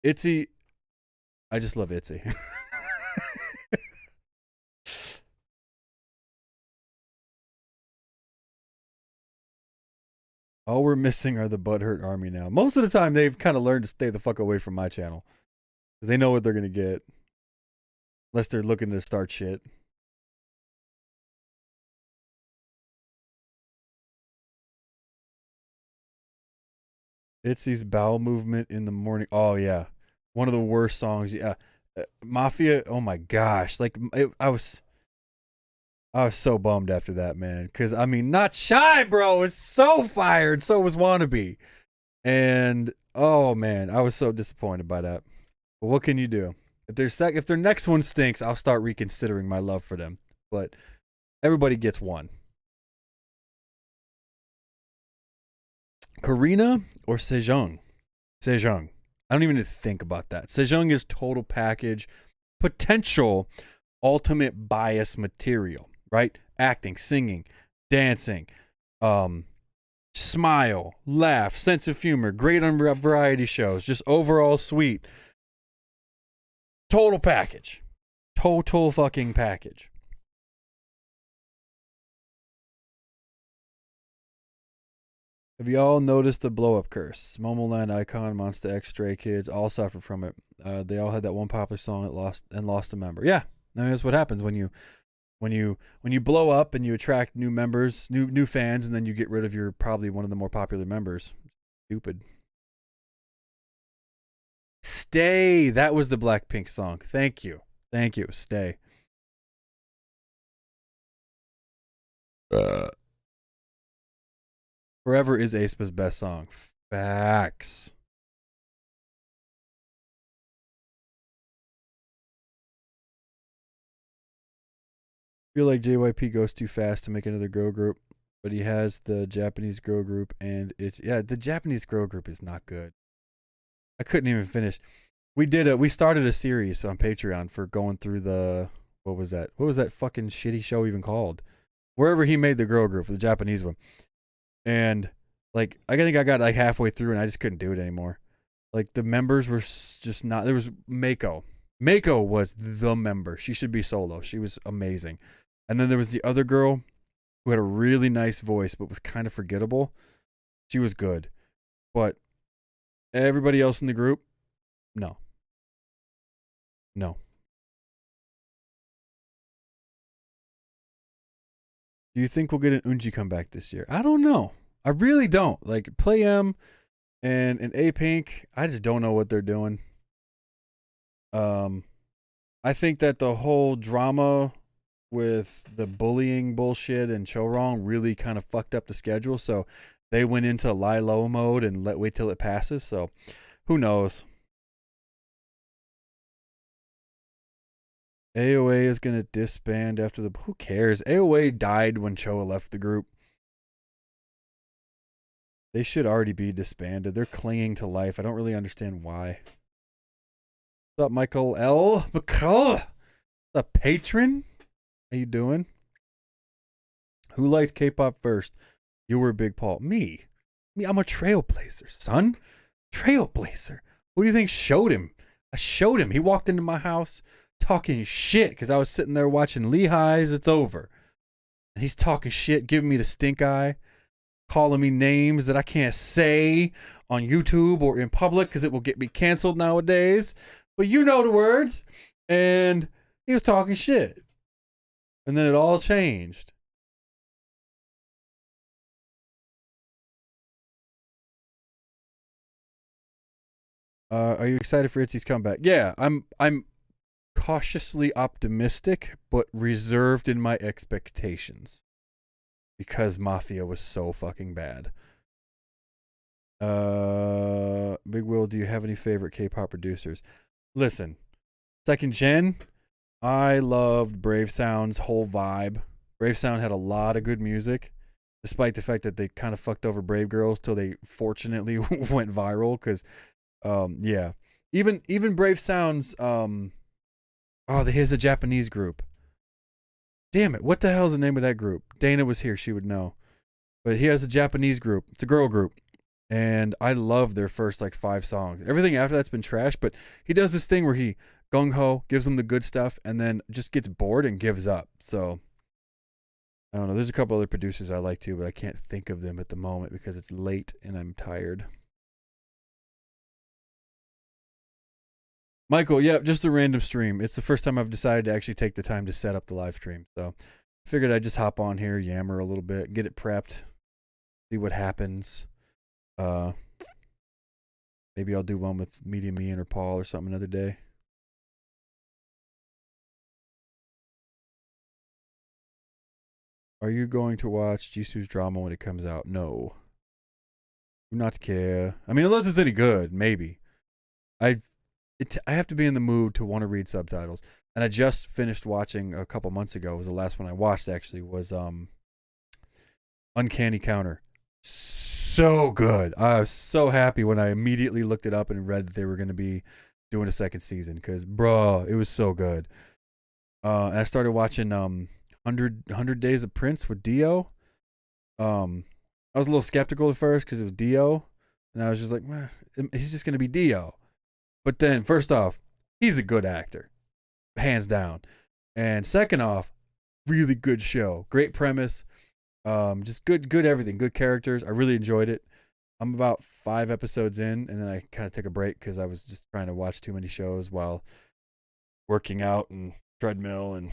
Itzy, I just love Itzy. All we're missing are the Butthurt Army now. Most of the time, they've kind of learned to stay the fuck away from my channel, because they know what they're going to get. Unless they're looking to start shit. Itzy's bowel movement in the morning. Oh, yeah. One of the worst songs. Yeah. Mafia. Oh, my gosh. Like, I was so bummed after that, man. Because, I mean, Not Shy, bro, is so fired. So was Wannabe. And oh man, I was so disappointed by that. But what can you do? If their next one stinks, I'll start reconsidering my love for them. But everybody gets one. Karina or Sejong? Sejong. I don't even need to think about that. Sejong is total package, potential ultimate bias material, right? Acting, singing, dancing, smile, laugh, sense of humor, great on variety shows, just overall sweet. Total package. Total fucking package. Have you all noticed the blow up curse? Momoland, Icon, Monsta X, Stray Kids all suffer from it. They all had that one popular song that lost a member. Yeah, I mean that's what happens when you blow up and you attract new members, new fans, and then you get rid of your probably one of the more popular members. Stupid. Stay. That was the Blackpink song. Thank you. Stay. Forever is aespa's best song. Facts. I feel like JYP goes too fast to make another girl group, but he has the Japanese girl group, and the Japanese girl group is not good. I couldn't even finish. We started a series on Patreon for going through the what was that fucking shitty show even called? Wherever he made the girl group for the Japanese one. And like I think I got like halfway through and I just couldn't do it anymore. Like the members were just not. There was Mako. Mako was the member. She should be solo. She was amazing. And then there was the other girl who had a really nice voice but was kind of forgettable. She was good. But everybody else in the group, no. Do you think we'll get an Unji comeback this year? I don't know. I really don't. Like Play M and A-Pink, I just don't know what they're doing. I think that the whole drama with the bullying bullshit and Chorong really kind of fucked up the schedule. So they went into lie low mode and wait till it passes. So who knows? AOA is going to disband after the... Who cares? AOA died when Choa left the group. They should already be disbanded. They're clinging to life. I don't really understand why. What's up, Michael L? McCullough, the patron? How you doing? Who liked K-pop first? You were Big Paul. Me, I'm a trailblazer, son. Trailblazer. Who do you think showed him? I showed him. He walked into my house talking shit because I was sitting there watching Lehigh's It's Over. And he's talking shit, giving me the stink eye, calling me names that I can't say on YouTube or in public because it will get me canceled nowadays. But you know the words. And he was talking shit. And then it all changed. Are you excited for Itzy's comeback? Yeah, I'm cautiously optimistic, but reserved in my expectations. Because Mafia was so fucking bad. Big Will, do you have any favorite K-pop producers? Listen, second gen, I loved Brave Sound's whole vibe. Brave Sound had a lot of good music, despite the fact that they kind of fucked over Brave Girls till they fortunately went viral. Because, yeah, even Brave Sound's here's a Japanese group. Damn it, what the hell is the name of that group? Dana was here, she would know. But he has a Japanese group. It's a girl group. And I love their first like 5 songs. Everything after that's been trash, but he does this thing where he gung-ho, gives them the good stuff, and then just gets bored and gives up. So, I don't know. There's a couple other producers I like too, but I can't think of them at the moment because it's late and I'm tired. Michael, yeah, just a random stream. It's the first time I've decided to actually take the time to set up the live stream. So, I figured I'd just hop on here, yammer a little bit, get it prepped, see what happens. Maybe I'll do one with Media Me and or Paul or something another day. Are you going to watch Jisoo's drama when it comes out? No. Do not care. I mean, unless it's any good, maybe. I have to be in the mood to want to read subtitles. And I just finished watching a couple months ago. It was the last one I watched actually. Was Uncanny Counter. So good. I was so happy when I immediately looked it up and read that they were going to be doing a second season because, bro, it was so good. And I started watching 100 Days of Prince with Dio. I was a little skeptical at first because it was Dio, and I was just like, he's just going to be Dio. But then, first off, he's a good actor, hands down. And second off, really good show. Great premise. Just good everything. Good characters. I really enjoyed it. I'm about 5 episodes in, and then I kind of took a break because I was just trying to watch too many shows while working out and treadmill and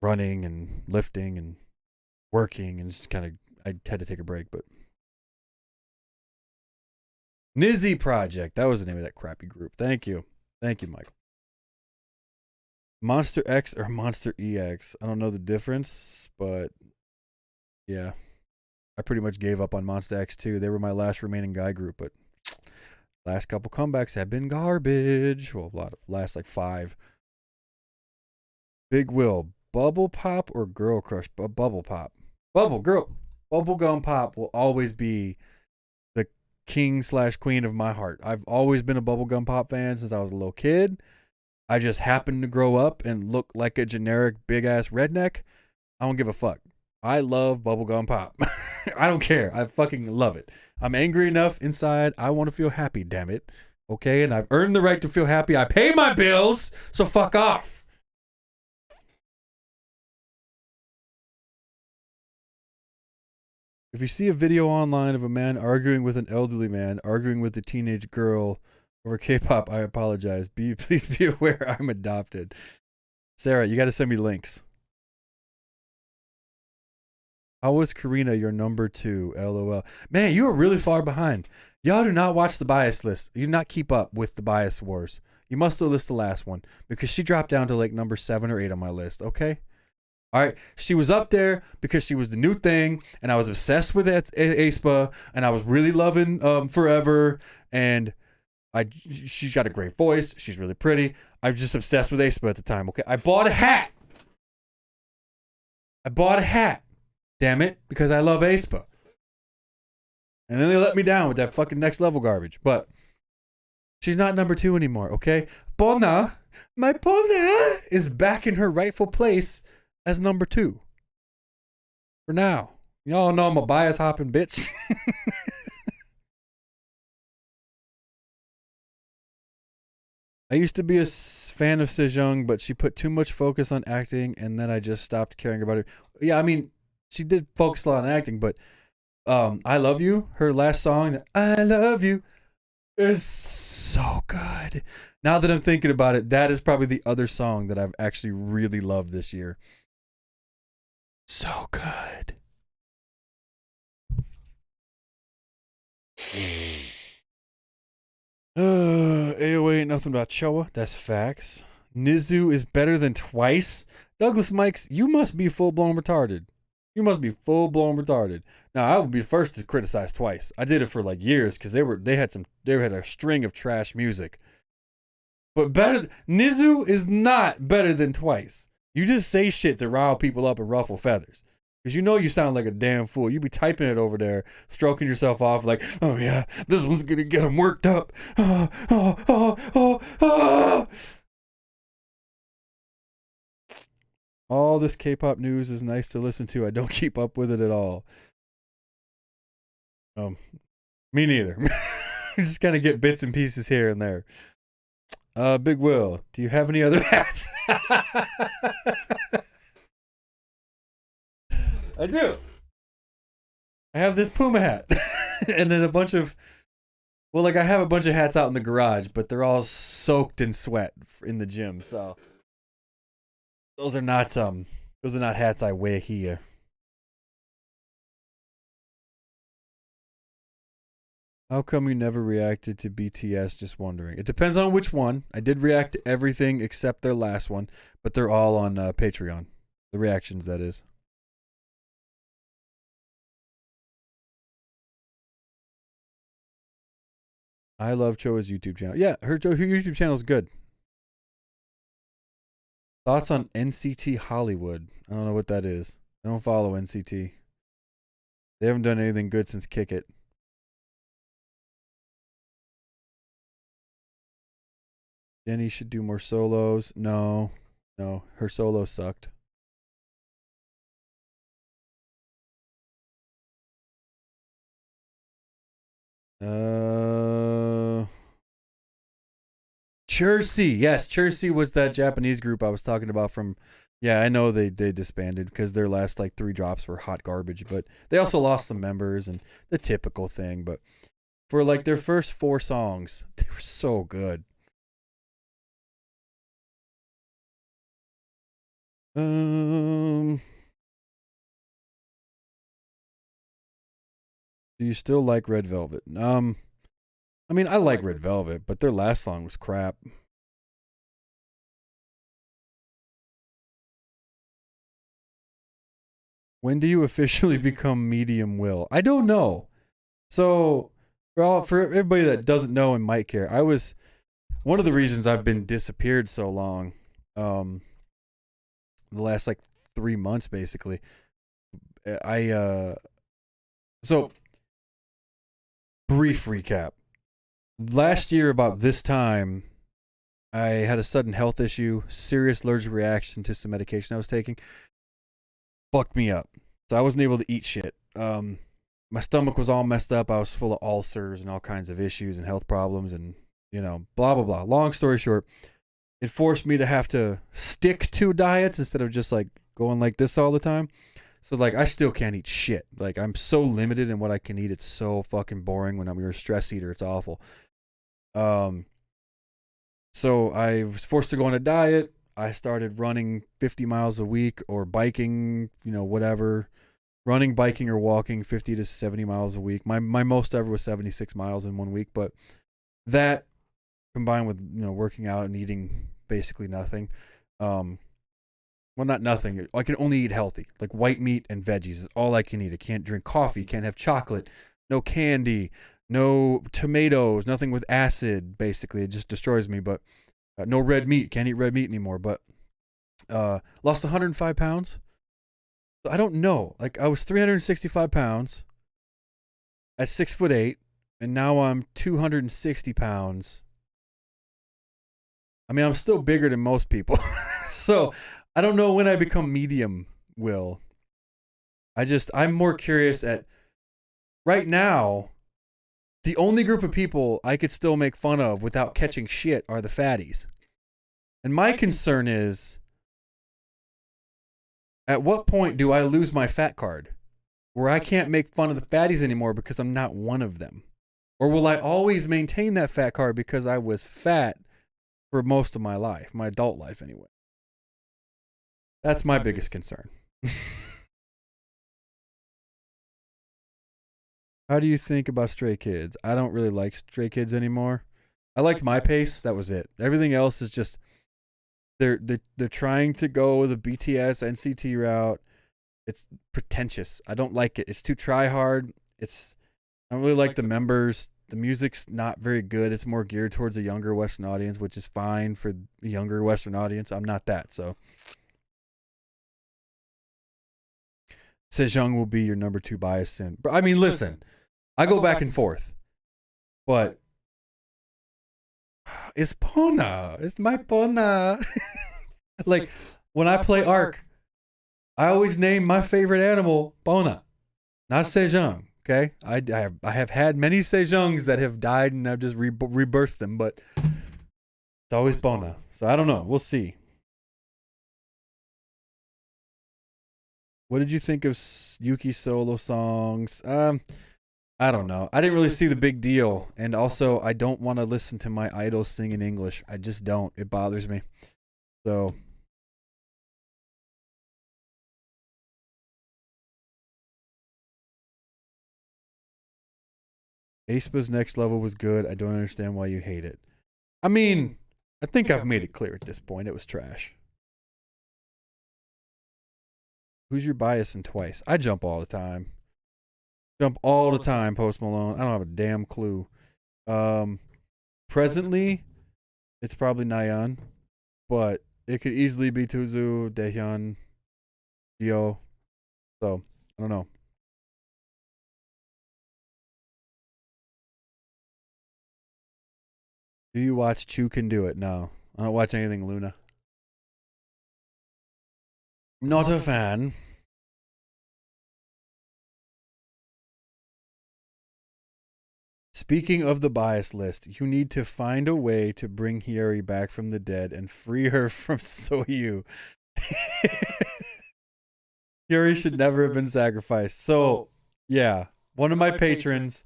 running and lifting and working, and just kind of I had to take a break. But Nizzy Project, that was the name of that crappy group. Thank you, Michael. Monster X or Monster EX? I don't know the difference, but yeah, I pretty much gave up on Monster X too. They were my last remaining guy group, but last couple comebacks have been garbage. Well, a lot of last like 5. Big Will, Bubble Pop or Girl Crush? Bubble Pop. Bubblegum Pop will always be the king/queen of my heart. I've always been a Bubblegum Pop fan since I was a little kid. I just happened to grow up and look like a generic big ass redneck. I don't give a fuck. I love Bubblegum Pop. I don't care. I fucking love it. I'm angry enough inside. I want to feel happy, damn it. Okay, and I've earned the right to feel happy. I pay my bills, so fuck off. If you see a video online of a man arguing with an elderly man, arguing with a teenage girl over K-pop, I apologize. Please be aware I'm adopted. Sarah, you got to send me links. How was Karina your number 2? LOL. Man, you are really far behind. Y'all do not watch the bias list. You do not keep up with the bias wars. You must have listed the last one because she dropped down to like number 7 or 8 on my list. Okay. All right, she was up there because she was the new thing, and I was obsessed with aespa, and I was really loving Forever, and she's got a great voice. She's really pretty. I was just obsessed with aespa at the time. Okay, I bought a hat. Damn it, because I love aespa. And then they let me down with that fucking next level garbage. But she's not number 2 anymore. Okay, my Bona is back in her rightful place as number 2. For now. Y'all know I'm a bias hopping bitch. I used to be a fan of Sejong, but she put too much focus on acting, and then I just stopped caring about her. Yeah, I mean, she did focus a lot on acting, but I Love You, her last song, I Love You, is so good. Now that I'm thinking about it, that is probably the other song that I've actually really loved this year. So good. AOA ain't nothing about Choa. That's facts. Nizu is better than Twice. Douglas Mikes, you must be full-blown retarded. Now, I would be the first to criticize Twice. I did it for like years because they had a string of trash music. But Nizu is not better than Twice. You just say shit to rile people up and ruffle feathers. Because you know you sound like a damn fool. You be typing it over there, stroking yourself off like, oh yeah, this one's going to get them worked up. All this K-pop news is nice to listen to. I don't keep up with it at all. Me neither. Just kind of get bits and pieces here and there. Big Will, do you have any other hats? I do. I have this Puma hat. And then I have a bunch of hats out in the garage, but they're all soaked in sweat in the gym, so those are not hats I wear here. How come you never reacted to BTS? Just wondering. It depends on which one. I did react to everything except their last one, but they're all on Patreon. The reactions, that is. I love Choa's YouTube channel. Yeah, her YouTube channel is good. Thoughts on NCT Hollywood? I don't know what that is. I don't follow NCT. They haven't done anything good since Kick It. Jennie should do more solos. No, her solo sucked. Chersy. Yes, Chersy was that Japanese group I was talking about from. Yeah, I know they disbanded because their last like 3 drops were hot garbage, but they also lost some members and the typical thing. But for like their first 4 songs, they were so good. Do you still like Red Velvet? I mean, I like Red Velvet, but their last song was crap. When do you officially become medium will? I don't know. So, for everybody that doesn't know and might care, I was one of the reasons I've been disappeared so long. The last like 3 months basically. So brief recap. Last year about this time, I had a sudden health issue, serious allergic reaction to some medication I was taking. Fucked me up. So I wasn't able to eat shit. My stomach was all messed up. I was full of ulcers and all kinds of issues and health problems and, blah, blah, blah. Long story short, it forced me to have to stick to diets instead of just like going like this all the time. So like I still can't eat shit. Like I'm so limited in what I can eat. It's so fucking boring when you're a stress eater. It's awful. So I was forced to go on a diet. I started running 50 miles a week or biking, whatever. Running, biking, or walking 50 to 70 miles a week. My most ever was 76 miles in 1 week, but that combined with, working out and eating basically nothing. Well, not nothing. I can only eat healthy. Like white meat and veggies is all I can eat. I can't drink coffee, can't have chocolate, no candy, no tomatoes, nothing with acid, basically. It just destroys me, but no red meat. Can't eat red meat anymore, but lost 105 pounds. So I don't know. Like I was 365 pounds at 6'8", and now I'm 260 pounds. I mean, I'm still bigger than most people. So I don't know when I become medium will. I'm more curious at right now, the only group of people I could still make fun of without catching shit are the fatties. And my concern is, at what point do I lose my fat card? Where I can't make fun of the fatties anymore because I'm not one of them? Or will I always maintain that fat card because I was fat for most of my life, my adult life anyway? That's my biggest concern. How do you think about Stray Kids? I don't really like Stray Kids anymore. I liked My Pace. That was it. Everything else is just they're trying to go the BTS NCT route. It's pretentious. I don't like it. It's too try hard. I don't really like the members. The music's not very good. It's more geared towards a younger Western audience, which is fine for a younger Western audience. I'm not that, so. Sejong will be your number 2 bias sin. I mean, listen, I go back and forth, but it's Pona. It's my Pona. Like, when I play Ark, I always name my favorite animal Pona, not Sejong. Okay, I have had many Sejongs that have died and I've just rebirthed them, but it's always Pona. So I don't know. We'll see. What did you think of Yuki's solo songs? I don't know. I didn't really see the big deal. And also, I don't want to listen to my idols sing in English. I just don't. It bothers me. So. aespa's Next Level was good. I don't understand why you hate it. I mean, I think I've made it clear at this point. It was trash. Who's your bias in Twice? I jump all the time. Jump all the time, Post Malone. I don't have a damn clue. Presently, it's probably Nayeon, but it could easily be Tuzu, Daehyun, Gyo. So I don't know. Do you watch Chu Can Do It? No, I don't watch anything Luna. Not a fan. Speaking of the bias list, you need to find a way to bring Hiyori back from the dead and free her from Soyu. Hiyori should never have been sacrificed. So, yeah, one of my patrons,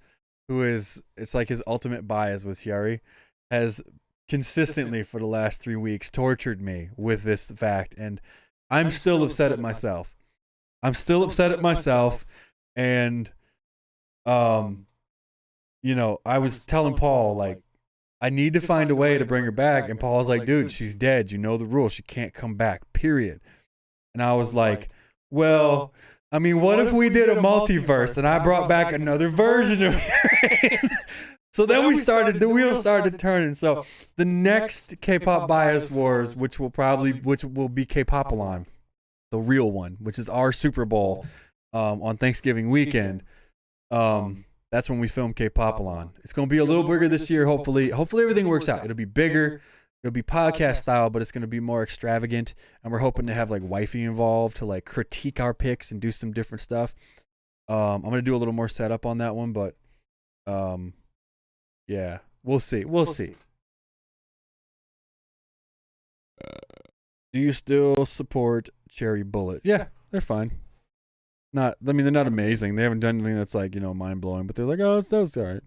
who is, it's like his ultimate bias was Hiyori, has consistently for the last 3 weeks tortured me with this fact, and I'm still upset at myself. I'm still upset at myself, and you know, I was telling Paul, like, I need to find a way to bring her back. And Paul's like, dude, she's dead. You know the rule. She can't come back, period. And I was like, well, I mean, what if we did a multiverse and I brought back another version of her? So then we started, the wheels started turning. So the next K-pop bias wars, which will be K-Popalon, the real one, which is our Super Bowl on Thanksgiving weekend. That's when we film K-Popalon. It's going to be a little bigger this year, hopefully. Hopefully everything works out. It'll be bigger. It'll be podcast style, but it's going to be more extravagant. And we're hoping to have like wifey involved to like critique our picks and do some different stuff. I'm going to do a little more setup on that one, but yeah, we'll see. We'll see. Do you still support Cherry Bullet? Yeah, they're fine. Not, I mean, they're not amazing. They haven't done anything that's like, you know, mind blowing, but they're like, oh, that's all right.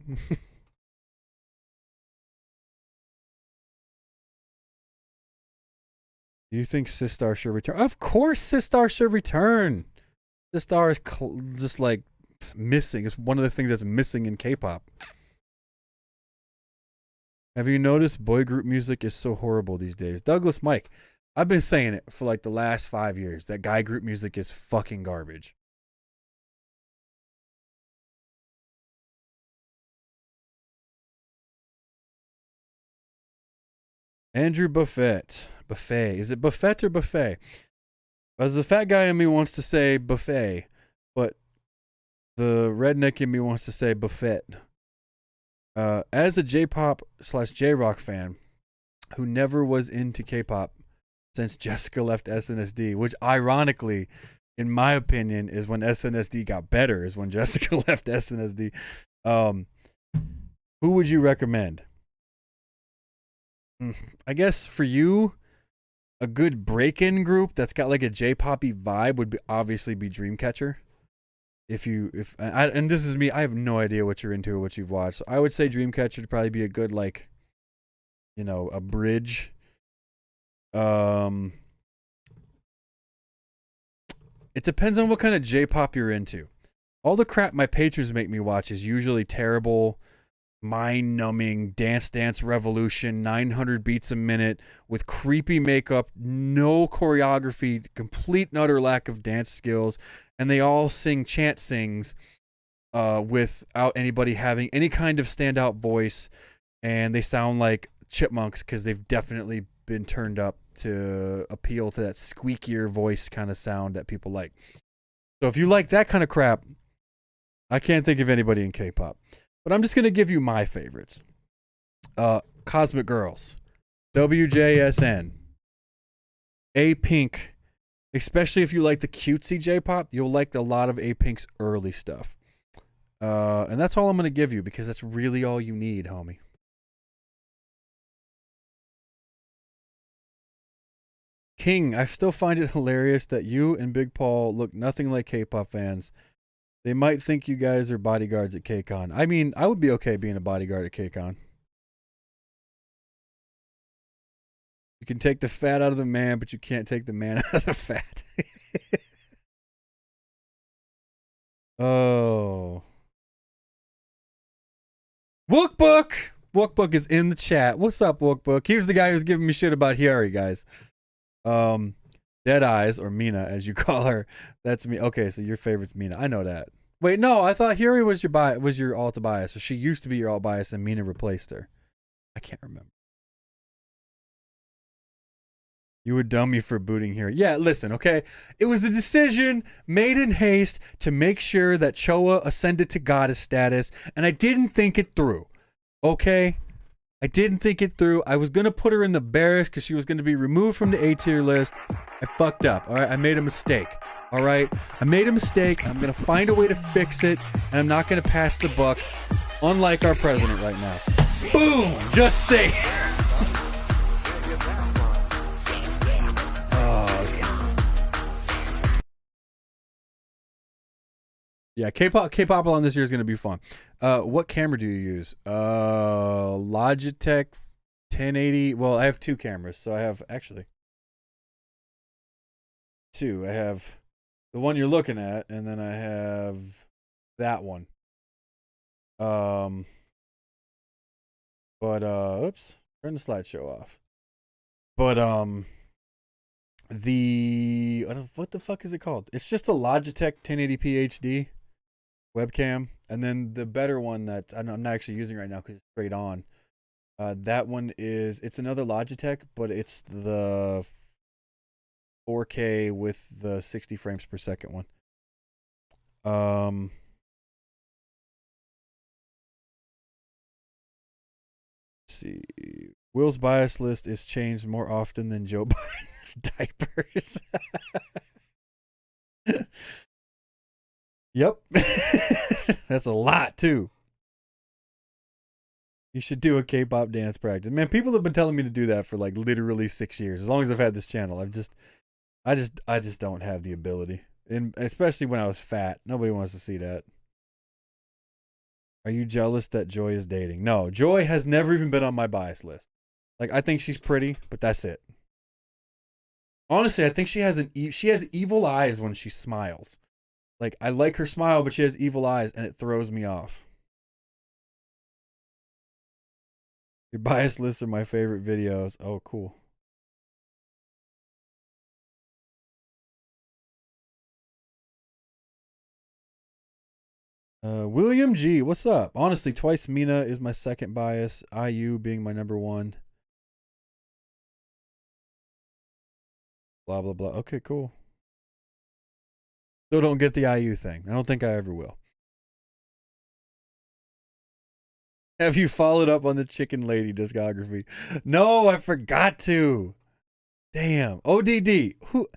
Do you think Sistar should return? Of course, Sistar should return. Sistar is just like missing. It's one of the things that's missing in K-pop. Have you noticed boy group music is so horrible these days? Douglas Mike, I've been saying it for like the last 5 years that guy group music is fucking garbage. Andrew Buffett. Buffet. Is it Buffett or Buffet? As the fat guy in me wants to say Buffet, but the redneck in me wants to say Buffett. As a J-pop/J-rock fan who never was into K-pop since Jessica left SNSD, which ironically, in my opinion, is when SNSD got better, is when Jessica left SNSD. Who would you recommend? I guess for you, a good break-in group that's got like a J-poppy vibe would obviously be Dreamcatcher. And this is me, I have no idea what you're into or what you've watched. So I would say Dreamcatcher would probably be a good, like, you know, a bridge. It depends on what kind of J-pop you're into. All the crap my patrons make me watch is usually terrible, mind-numbing Dance Revolution, 900 beats a minute with creepy makeup, no choreography, complete and utter lack of dance skills, and they all sing chant sings without anybody having any kind of standout voice, and they sound like chipmunks because they've definitely been turned up to appeal to that squeakier voice kind of sound that people like. So if you like that kind of crap, I can't think of anybody in K-pop. But I'm just going to give you my favorites. Cosmic Girls, WJSN, A-Pink. Especially if you like the cutesy J-pop, you'll like a lot of A-Pink's early stuff. And that's all I'm going to give you because that's really all you need, homie. King, I still find it hilarious that you and Big Paul look nothing like K-pop fans. They might think you guys are bodyguards at KCON. I mean, I would be okay being a bodyguard at KCON. You can take the fat out of the man, but you can't take the man out of the fat. Oh. Wookbook! Wookbook is in the chat. What's up, Wookbook? Here's the guy who's giving me shit about Hiyori, guys. Dead Eyes, or Mina, as you call her. That's me. Okay, so your favorite's Mina. I know that. Wait, no, I thought Hiri was your alt bias. So she used to be your alt bias and Mina replaced her. I can't remember. You would dumb me for booting Hiri. Yeah, listen, okay? It was a decision made in haste to make sure that Choa ascended to goddess status, and I didn't think it through. Okay? I didn't think it through. I was going to put her in the barracks because she was going to be removed from the A tier list. I fucked up. All right? I made a mistake. All right? I made a mistake. I'm going to find a way to fix it, and I'm not going to pass the buck, unlike our president right now. Boom! Just say. Yeah, K-pop on this year is going to be fun. What camera do you use? Logitech 1080. Well, I have two cameras, so I have actually two. I have the one you're looking at, and then I have that one. Oops, turn the slideshow off. But what the fuck is it called? It's just a Logitech 1080p HD webcam, and then the better one that I'm not actually using right now because it's straight on. That one it's another Logitech, but it's the 4K with the 60 frames per second one. Let's see. Will's bias list is changed more often than Joe Biden's diapers. Yep. That's a lot, too. You should do a K-pop dance practice. Man, people have been telling me to do that for like literally 6 years. As long as I've had this channel. I just don't have the ability. And especially when I was fat. Nobody wants to see that. Are you jealous that Joy is dating? No, Joy has never even been on my bias list. Like, I think she's pretty, but that's it. Honestly, I think she has evil eyes when she smiles. Like, I like her smile, but she has evil eyes, and it throws me off. Your bias lists are my favorite videos. Oh, cool. William G, what's up? Honestly, Twice Mina is my second bias. IU being my number one. Blah, blah, blah. Okay, cool. Still don't get the IU thing. I don't think I ever will. Have you followed up on the Chicken Lady discography? No, I forgot to. Damn. ODD. Who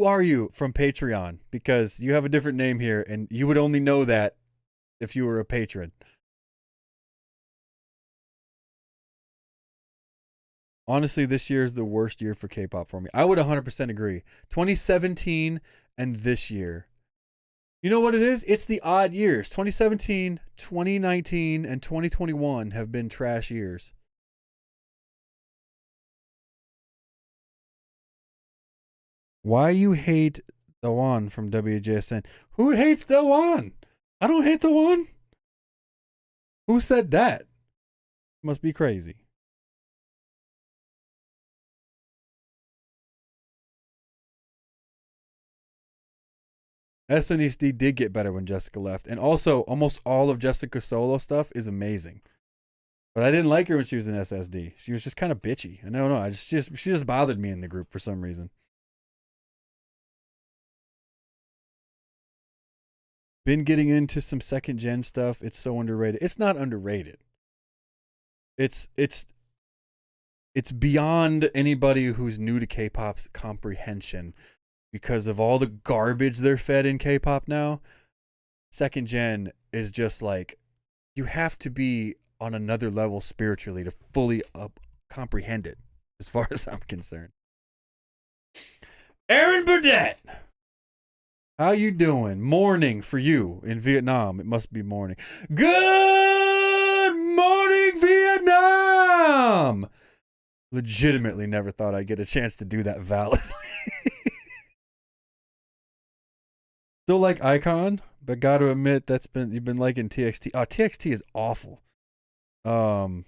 are you from Patreon? Because you have a different name here, and you would only know that if you were a patron. Honestly, this year is the worst year for K-pop for me. I would 100% agree. 2017 and this year. You know what it is? It's the odd years. 2017, 2019, and 2021 have been trash years. Why you hate the one from WJSN? Who hates the one? I don't hate the one. Who said that? Must be crazy. SNSD did get better when Jessica left. And also, almost all of Jessica's solo stuff is amazing. But I didn't like her when she was in SSD. She was just kind of bitchy. I don't know. She just bothered me in the group for some reason. Been getting into some second gen stuff. It's so underrated. It's not underrated. It's beyond anybody who's new to K-pop's comprehension because of all the garbage they're fed in K-pop now. Second gen is just like, you have to be on another level spiritually to fully comprehend it, as far as I'm concerned. Aaron Burdett, how you doing? Morning for you in Vietnam. It must be morning. Good morning, Vietnam! Legitimately never thought I'd get a chance to do that validly. Still like Icon, but got to admit you've been liking TXT. Oh, TXT is awful. And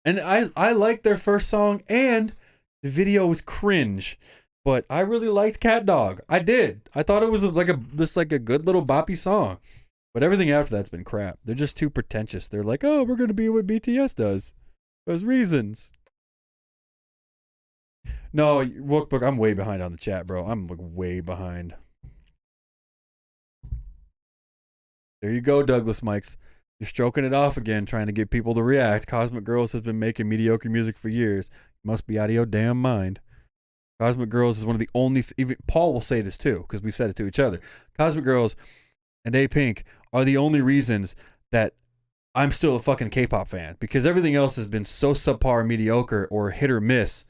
I liked their first song, and the video was cringe, but I really liked Cat Dog. I did. I thought it was like a good little boppy song. But everything after that's been crap. They're just too pretentious. They're like, oh, we're gonna be what BTS does. There's reasons. No, Wookbook, I'm way behind on the chat, bro. I'm like way behind. There you go, Douglas Mikes. You're stroking it off again, trying to get people to react. Cosmic Girls has been making mediocre music for years. You must be out of your damn mind. Cosmic Girls is one of the only... even Paul will say this too, because we've said it to each other. Cosmic Girls and A-Pink are the only reasons that I'm still a fucking K-pop fan. Because everything else has been so subpar, mediocre, or hit or miss.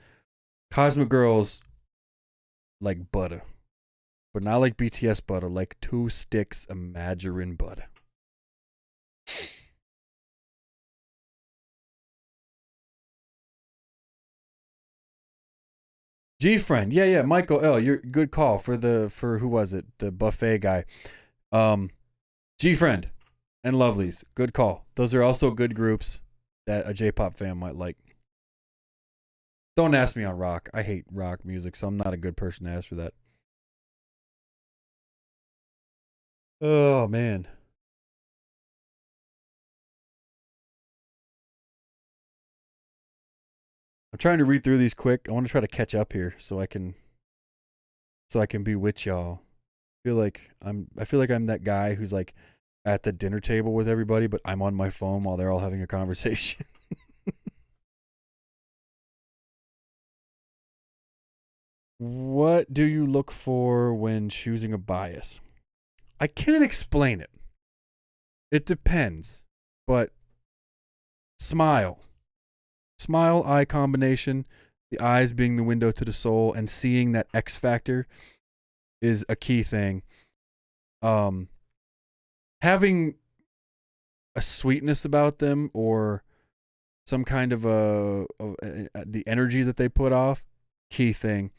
Cosmic Girls, like butter. But not like BTS butter, like 2 sticks of margarine butter. G-Friend, yeah, Michael L, you're good call for who was it? The buffet guy. G-Friend and Lovelies, good call. Those are also good groups that a J-pop fan might like. Don't ask me on rock. I hate rock music, so I'm not a good person to ask for that. Oh, man. I'm trying to read through these quick. I want to try to catch up here so I can be with y'all. I feel like I'm that guy who's like at the dinner table with everybody, but I'm on my phone while they're all having a conversation. What do you look for when choosing a bias? I can't explain it. It depends, but smile, eye combination, the eyes being the window to the soul, and seeing that X factor is a key thing. Having a sweetness about them or some kind of the energy that they put off, key thing.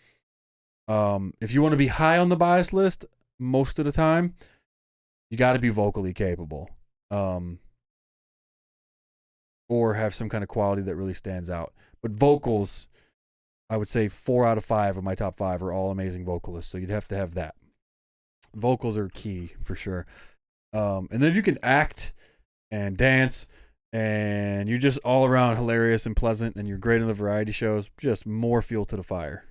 If you want to be high on the bias list, most of the time, you got to be vocally capable. Or have some kind of quality that really stands out. But vocals, I would say 4 out of 5 of my top 5 are all amazing vocalists. So you'd have to have that. Vocals are key for sure. And then if you can act and dance and you're just all around hilarious and pleasant and you're great in the variety shows, just more fuel to the fire.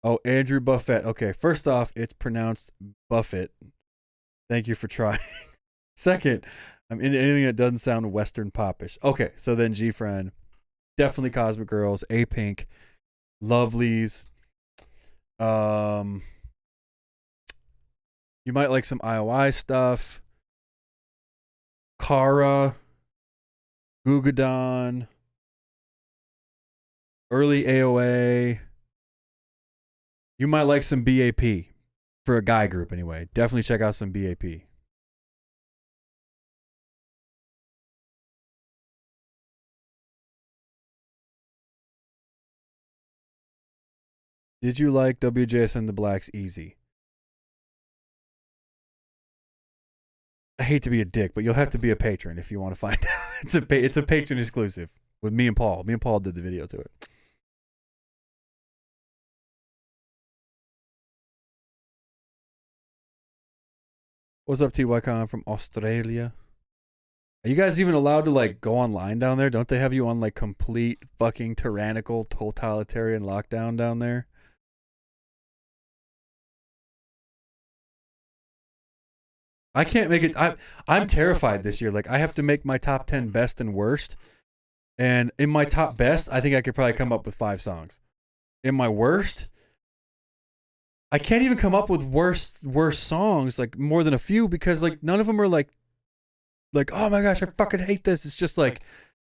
Oh, Andrew Buffett. Okay, first off, it's pronounced Buffett. Thank you for trying. Second, I'm into anything that doesn't sound Western popish. Okay, so then G-Friend, definitely Cosmic Girls, A-Pink, Lovelies. You might like some IOI stuff. Kara, Gugadon, early AOA. You might like some BAP for a guy group anyway. Definitely check out some BAP. Did you like WJSN the Black's Easy? I hate to be a dick, but you'll have to be a patron if you want to find out. It's a patron exclusive with me and Paul. Me and Paul did the video to it. What's up, TYCon from Australia? Are you guys even allowed to like go online down there? Don't they have you on like complete fucking tyrannical totalitarian lockdown down there? I can't make it. I'm terrified this year. Like I have to make my top 10 best and worst. And in my top best, I think I could probably come up with 5 songs. In my worst, I can't even come up with worst songs, like more than a few, because like none of them are like, oh my gosh, I fucking hate this. It's just like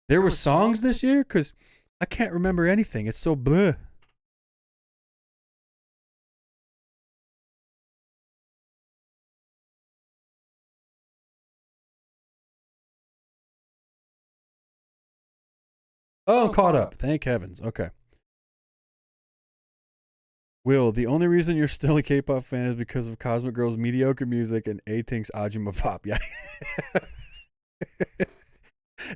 there were songs this year because I can't remember anything. It's so bleh. Oh, I'm caught up. Thank heavens. Okay. Will, the only reason you're still a K-pop fan is because of Cosmic Girls' mediocre music and A-Tink's Ajuma Pop. Yeah.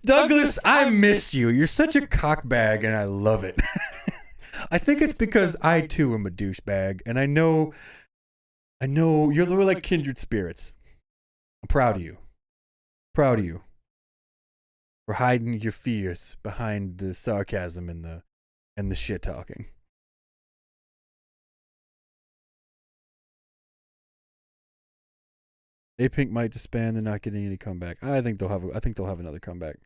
Douglas, I miss you. You're such a cockbag, and I love it. I think it's because I, too, am a douchebag, and I know I know you're like kindred spirits. I'm proud of you. Proud of you for hiding your fears behind the sarcasm and the shit talking. A-Pink might disband. They're not getting any comeback. I think they'll have another comeback.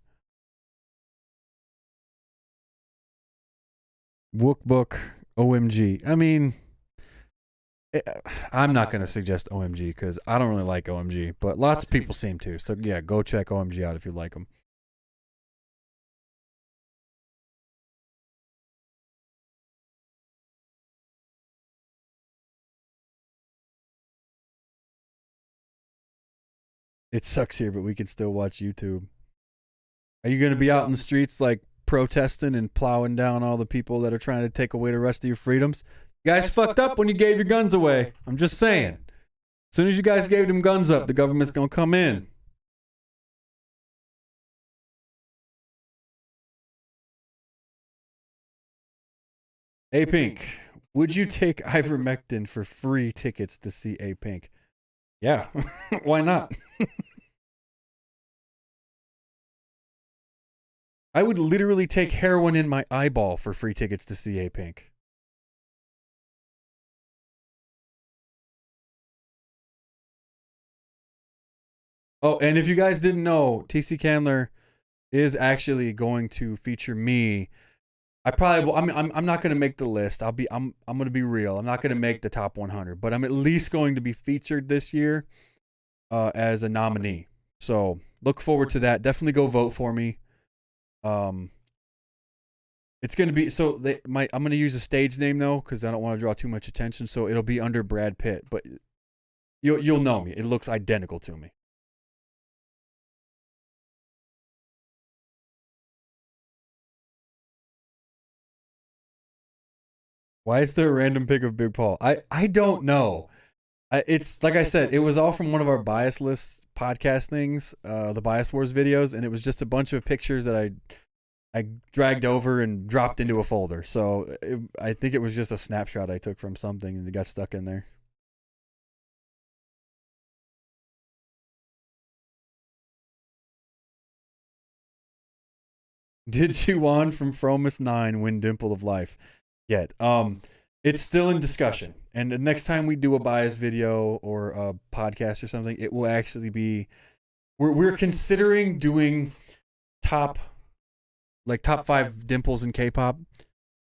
Wookbook, OMG. I mean, I'm not going to suggest OMG because I don't really like OMG, but lots of people seem to. So yeah, go check OMG out if you like them. It sucks here, but we can still watch YouTube. Are you going to be out in the streets like protesting and plowing down all the people that are trying to take away the rest of your freedoms? You guys fucked up when you gave your guns away. I'm just saying. As soon as you guys gave them guns up, the government's going to come in. A-Pink, would you take ivermectin for free tickets to see A-Pink? Yeah, why not? I would literally take heroin in my eyeball for free tickets to see A-Pink. Oh, and if you guys didn't know, TC Candler is actually going to feature me. I probably will. I'm not going to make the list. I'm going to be real. I'm not going to make the top 100, but I'm at least going to be featured this year as a nominee. So look forward to that. Definitely go vote for me. It's going to be I'm going to use a stage name though because I don't want to draw too much attention. So it'll be under Brad Pitt, but you'll know me. It looks identical to me. Why is there a random pic of Big Paul? I don't know. It's like I said, it was all from one of our bias lists podcast things, the Bias Wars videos, and it was just a bunch of pictures that I dragged over and dropped into a folder. So I think it was just a snapshot I took from something and it got stuck in there. Did Chuan from Fromus 9 win Dimple of Life yet? It's still in discussion. And the next time we do a bias video or a podcast or something, it will actually be we're considering doing top 5 dimples in K-pop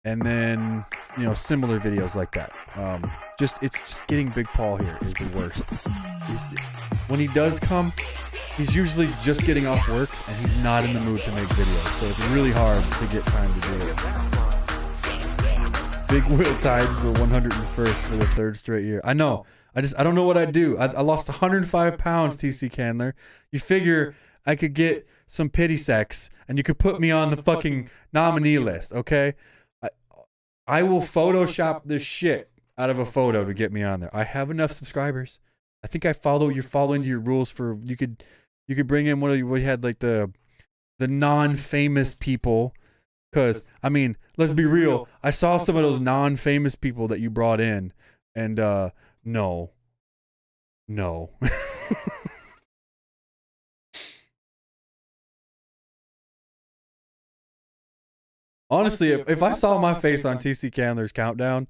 and then similar videos like that. It's just getting Big Paul here is the worst. When he does come, he's usually just getting off work and he's not in the mood to make videos, so it's really hard to get time to do it. Big Will tied for 101st for the 3rd straight year. I know. I don't know what I'd do. I lost 105 pounds, TC Candler. You figure I could get some pity sex and you could put me on the fucking nominee list, okay? I will Photoshop the shit out of a photo to get me on there. I have enough subscribers. I think you're following your rules for you could bring in we had like the non-famous people. Because, I mean, let's be real. I saw some of those non-famous people that you brought in, and no. Honestly, if I saw my face on TC Candler's countdown,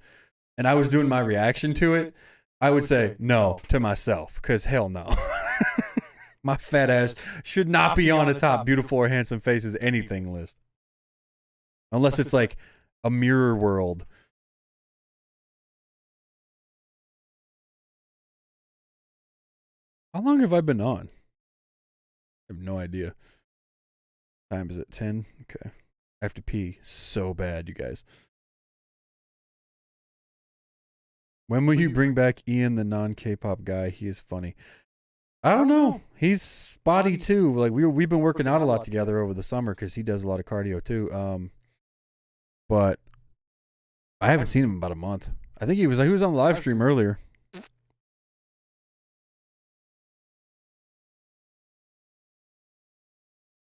and I was doing my reaction to it, I would say no to myself, because hell no. My fat ass should not be on a top beautiful or handsome faces anything list. Unless it's like a mirror world. How long have I been on? I have no idea. Time is it 10? Okay. I have to pee so bad, you guys. When will you bring back Ian, the non-K-pop guy? He is funny. I don't know. He's spotty too. Like we've been working out a lot together over the summer because he does a lot of cardio too. But I haven't seen him in about a month. I think he was on the live stream earlier.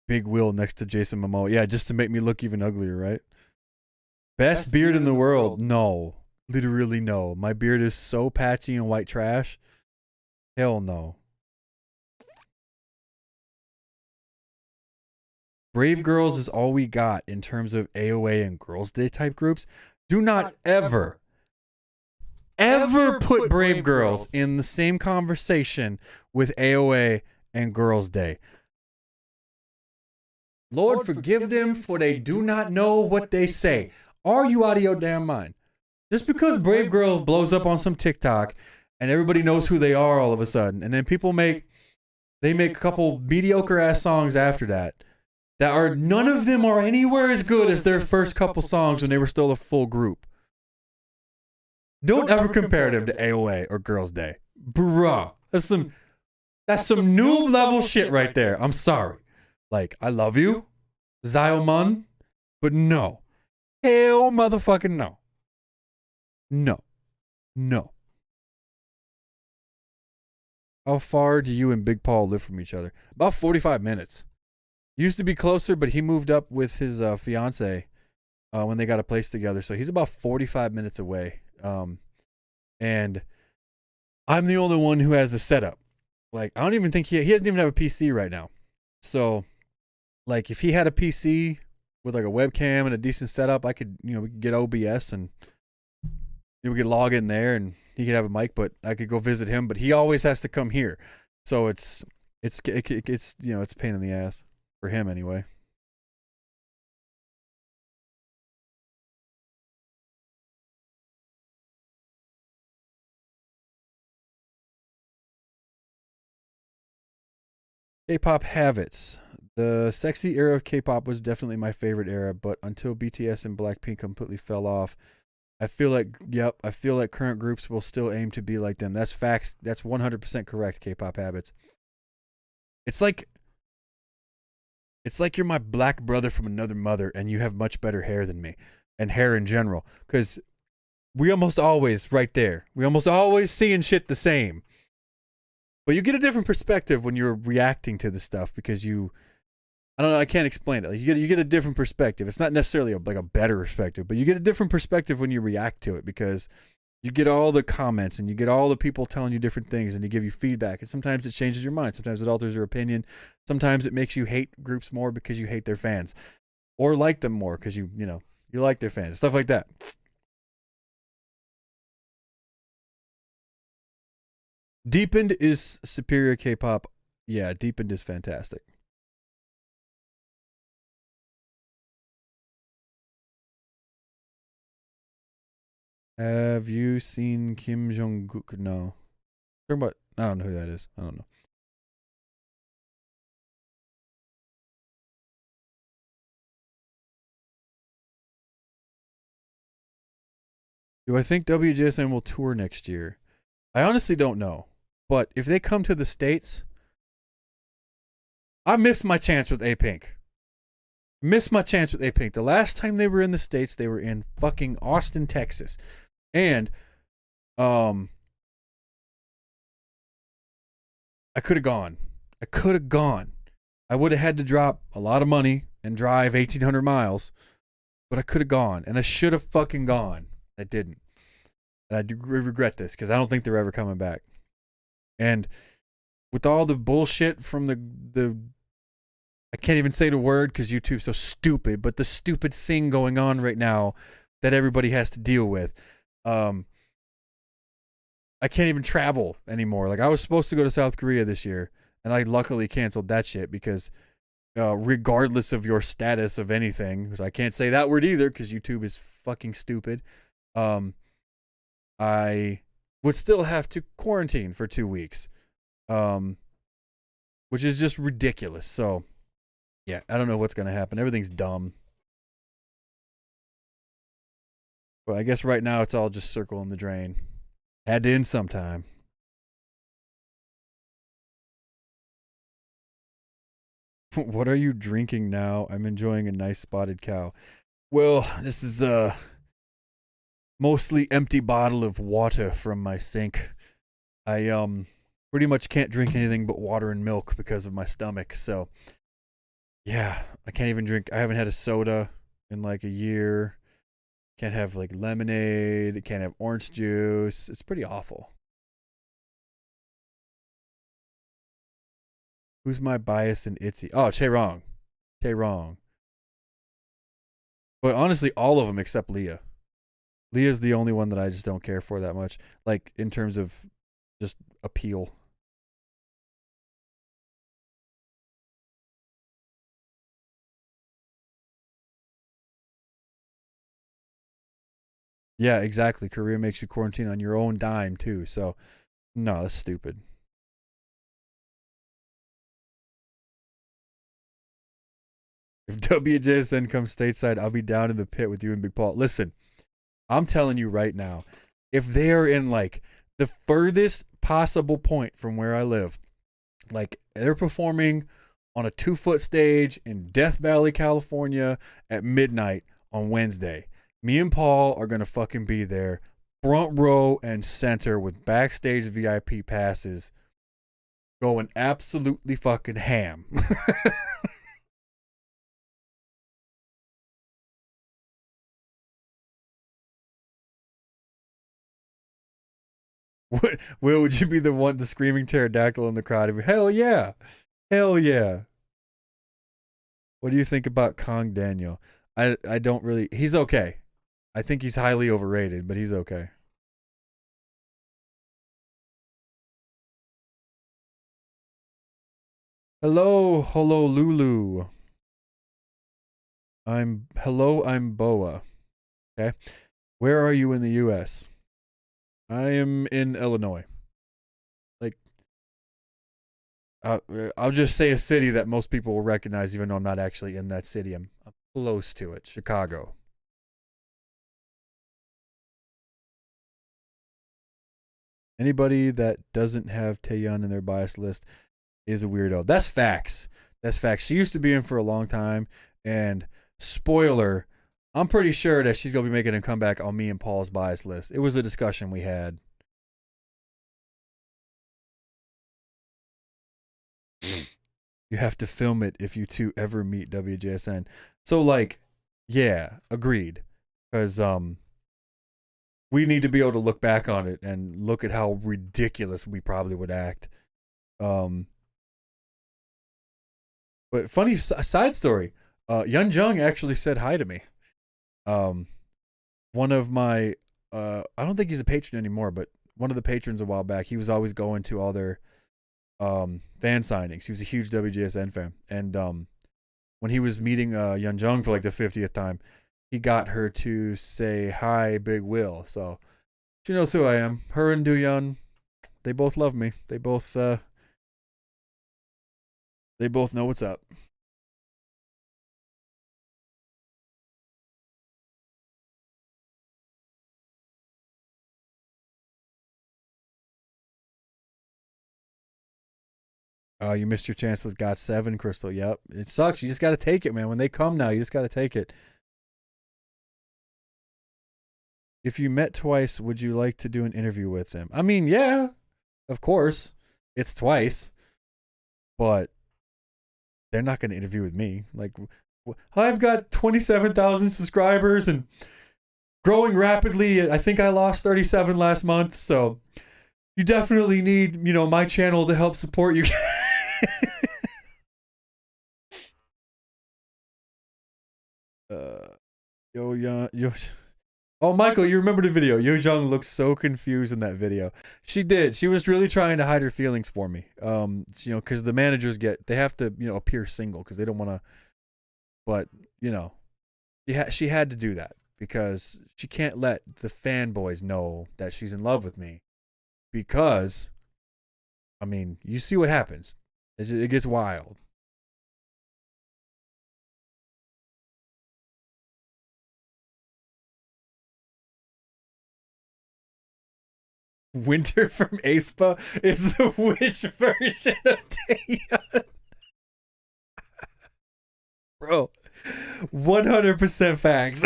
Big Will next to Jason Momoa. Yeah, just to make me look even uglier, right? Best beard in the world. No. Literally no. My beard is so patchy and white trash. Hell no. Brave Girls is all we got in terms of AOA and Girls' Day type groups. Do not ever put Brave Girls in the same conversation with AOA and Girls' Day. Lord, forgive them, for they do not know what they say. Are you out of your damn mind? Just because Brave Girl blows up on some TikTok and everybody knows who they are all of a sudden, and then people make a couple mediocre ass songs after that are none of them are anywhere as good as their first couple songs when they were still a full group. Don't ever compare them to AOA or Girls' Day. Bruh. That's some noob level shit right there. I'm sorry. Like, I love you, Ziomun, but no. Hell motherfucking no. No. No. How far do you and Big Paul live from each other? About 45 minutes. Used to be closer, but he moved up with his fiance when they got a place together. So he's about 45 minutes away. And I'm the only one who has a setup. Like, I don't even think he doesn't even have a PC right now. So, like, if he had a PC with like a webcam and a decent setup, I could, we could get OBS and we could log in there and he could have a mic, but I could go visit him. But he always has to come here, so it's it's a pain in the ass for him anyway. K-pop habits. The sexy era of K-pop was definitely my favorite era, but until BTS and Blackpink completely fell off, I feel like current groups will still aim to be like them. That's facts. That's 100% correct, K-pop habits. It's like you're my black brother from another mother and you have much better hair than me, and hair in general, because we almost always right there. We almost always seeing shit the same. But you get a different perspective when you're reacting to the stuff because I don't know, I can't explain it. Like you get a different perspective. It's not necessarily like a better perspective, but you get a different perspective when you react to it because you get all the comments and you get all the people telling you different things and they give you feedback. And sometimes it changes your mind. Sometimes it alters your opinion. Sometimes it makes you hate groups more because you hate their fans, or like them more because you like their fans. Stuff like that. Deepened is superior K-pop. Yeah, Deepened is fantastic. Have you seen Kim Jong-guk? No. Talking about, I don't know who that is. I don't know. Do I think WJSN will tour next year? I honestly don't know. But if they come to the States, I missed my chance with A-Pink. Missed my chance with A-Pink. The last time they were in the States, they were in fucking Austin, Texas. And I could have gone. I would have had to drop a lot of money and drive 1,800 miles, but I could have gone, and I should have fucking gone. I didn't. And I do regret this because I don't think they're ever coming back. And with all the bullshit from the I can't even say the word because YouTube's so stupid, but the stupid thing going on right now that everybody has to deal with. I can't even travel anymore. Like, I was supposed to go to South Korea this year, and I luckily canceled that shit because regardless of your status of anything, because I can't say that word either because YouTube is fucking stupid, I would still have to quarantine for 2 weeks, which is just ridiculous. So, yeah, I don't know what's going to happen. Everything's dumb. But I guess right now it's all just circling the drain. Had to end sometime. What are you drinking now? I'm enjoying a nice spotted cow. Well, this is a mostly empty bottle of water from my sink. I pretty much can't drink anything but water and milk because of my stomach. So yeah, I can't even drink. I haven't had a soda in like a year. Can't have like lemonade. Can't have orange juice. It's pretty awful. Who's my bias in Itzy? Oh, Chaerong. Chaerong. But honestly, all of them except Leah. Leah's the only one that I just don't care for that much. Like in terms of just appeal. Yeah, exactly. Korea makes you quarantine on your own dime too. So, no, that's stupid. If WJSN comes stateside, I'll be down in the pit with you and Big Paul. Listen, I'm telling you right now, if they are in like the furthest possible point from where I live, like they're performing on a 2-foot stage in Death Valley, California at midnight on Wednesday. Me and Paul are going to fucking be there, front row and center with backstage VIP passes, going absolutely fucking ham. Will, would you be the one, the screaming pterodactyl in the crowd? Hell yeah. Hell yeah. What do you think about Kong Daniel? I don't really. He's okay. I think he's highly overrated, but he's okay. Hello, Lulu. I'm Boa. Okay. Where are you in the US? I am in Illinois. Like I'll just say a city that most people will recognize even though I'm not actually in that city. I'm close to it. Chicago. Anybody that doesn't have Taeyeon in their bias list is a weirdo. That's facts. That's facts. She used to be in for a long time, and spoiler, I'm pretty sure that she's gonna be making a comeback on me and Paul's bias list. It was a discussion we had. You have to film it if you two ever meet WJSN. So like, yeah, agreed. Because we need to be able to look back on it and look at how ridiculous we probably would act. Um, but funny side story, Yun Jung actually said hi to me. One of my, I don't think he's a patron anymore, but one of the patrons a while back, he was always going to all their fan signings. He was a huge WJSN fan, and when he was meeting Yun Jung for like the 50th time, he got her to say hi, Big Will. So she knows who I am. Her and Dooyeon, they both love me. They both know what's up. You missed your chance with GOT7, Crystal. Yep. It sucks. You just got to take it, man. When they come now, you just got to take it. If you met twice, would you like to do an interview with them? I mean, yeah, of course. It's twice. But they're not going to interview with me. Like, I've got 27,000 subscribers and growing rapidly. I think I lost 37 last month. So you definitely need, my channel to help support you. Yo. Oh, Michael, you remember the video? Yo Jung looks so confused in that video. She did. She was really trying to hide her feelings for me. Because the managers they have to, appear single because they don't want to. But she had to do that because she can't let the fanboys know that she's in love with me. Because, I mean, you see what happens. It gets wild. Winter from aespa is the Wish version of Taeyeon. Bro, 100% facts.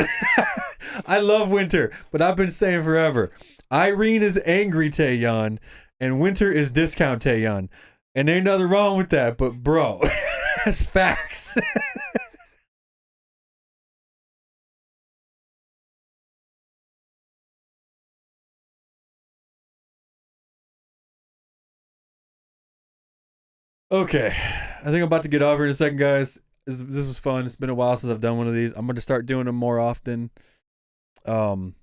I love Winter, but I've been saying forever. Irene is angry Taeyeon, and Winter is discount Taeyeon. And ain't nothing wrong with that, but bro, that's facts. Okay, I think I'm about to get off here in a second, guys. This was fun. It's been a while since I've done one of these. I'm going to start doing them more often. Probably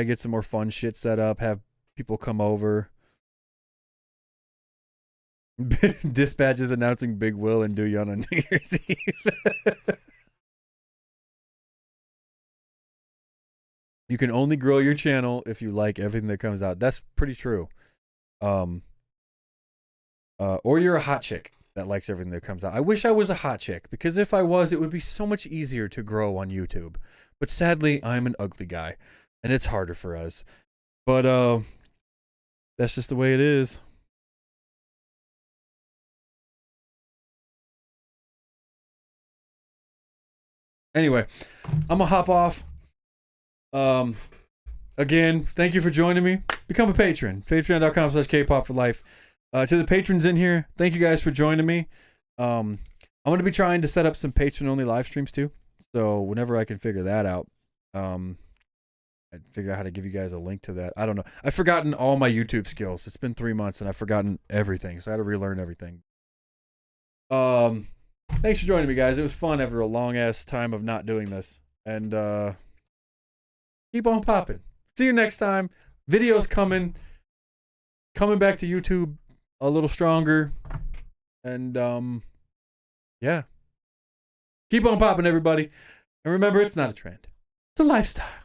get some more fun shit set up. Have people come over. Dispatch is announcing Big Will and Dooyan on New Year's Eve. You can only grow your channel if you like everything that comes out. That's pretty true. Or you're a hot chick that likes everything that comes out. I wish I was a hot chick, because if I was, it would be so much easier to grow on YouTube. But sadly, I'm an ugly guy, and it's harder for us. But that's just the way it is. Anyway, I'm gonna hop off. Again, thank you for joining me. Become a patron. Patreon.com/kpopforlife. To the patrons in here, thank you guys for joining me. I'm going to be trying to set up some patron-only live streams too. So whenever I can figure that out, I'd figure out how to give you guys a link to that. I don't know. I've forgotten all my YouTube skills. It's been 3 months and I've forgotten everything. So I had to relearn everything. Thanks for joining me, guys. It was fun after a long-ass time of not doing this. And keep on popping. See you next time. Videos coming back to YouTube a little stronger. And yeah. Keep on popping, everybody. And remember, it's not a trend. It's a lifestyle.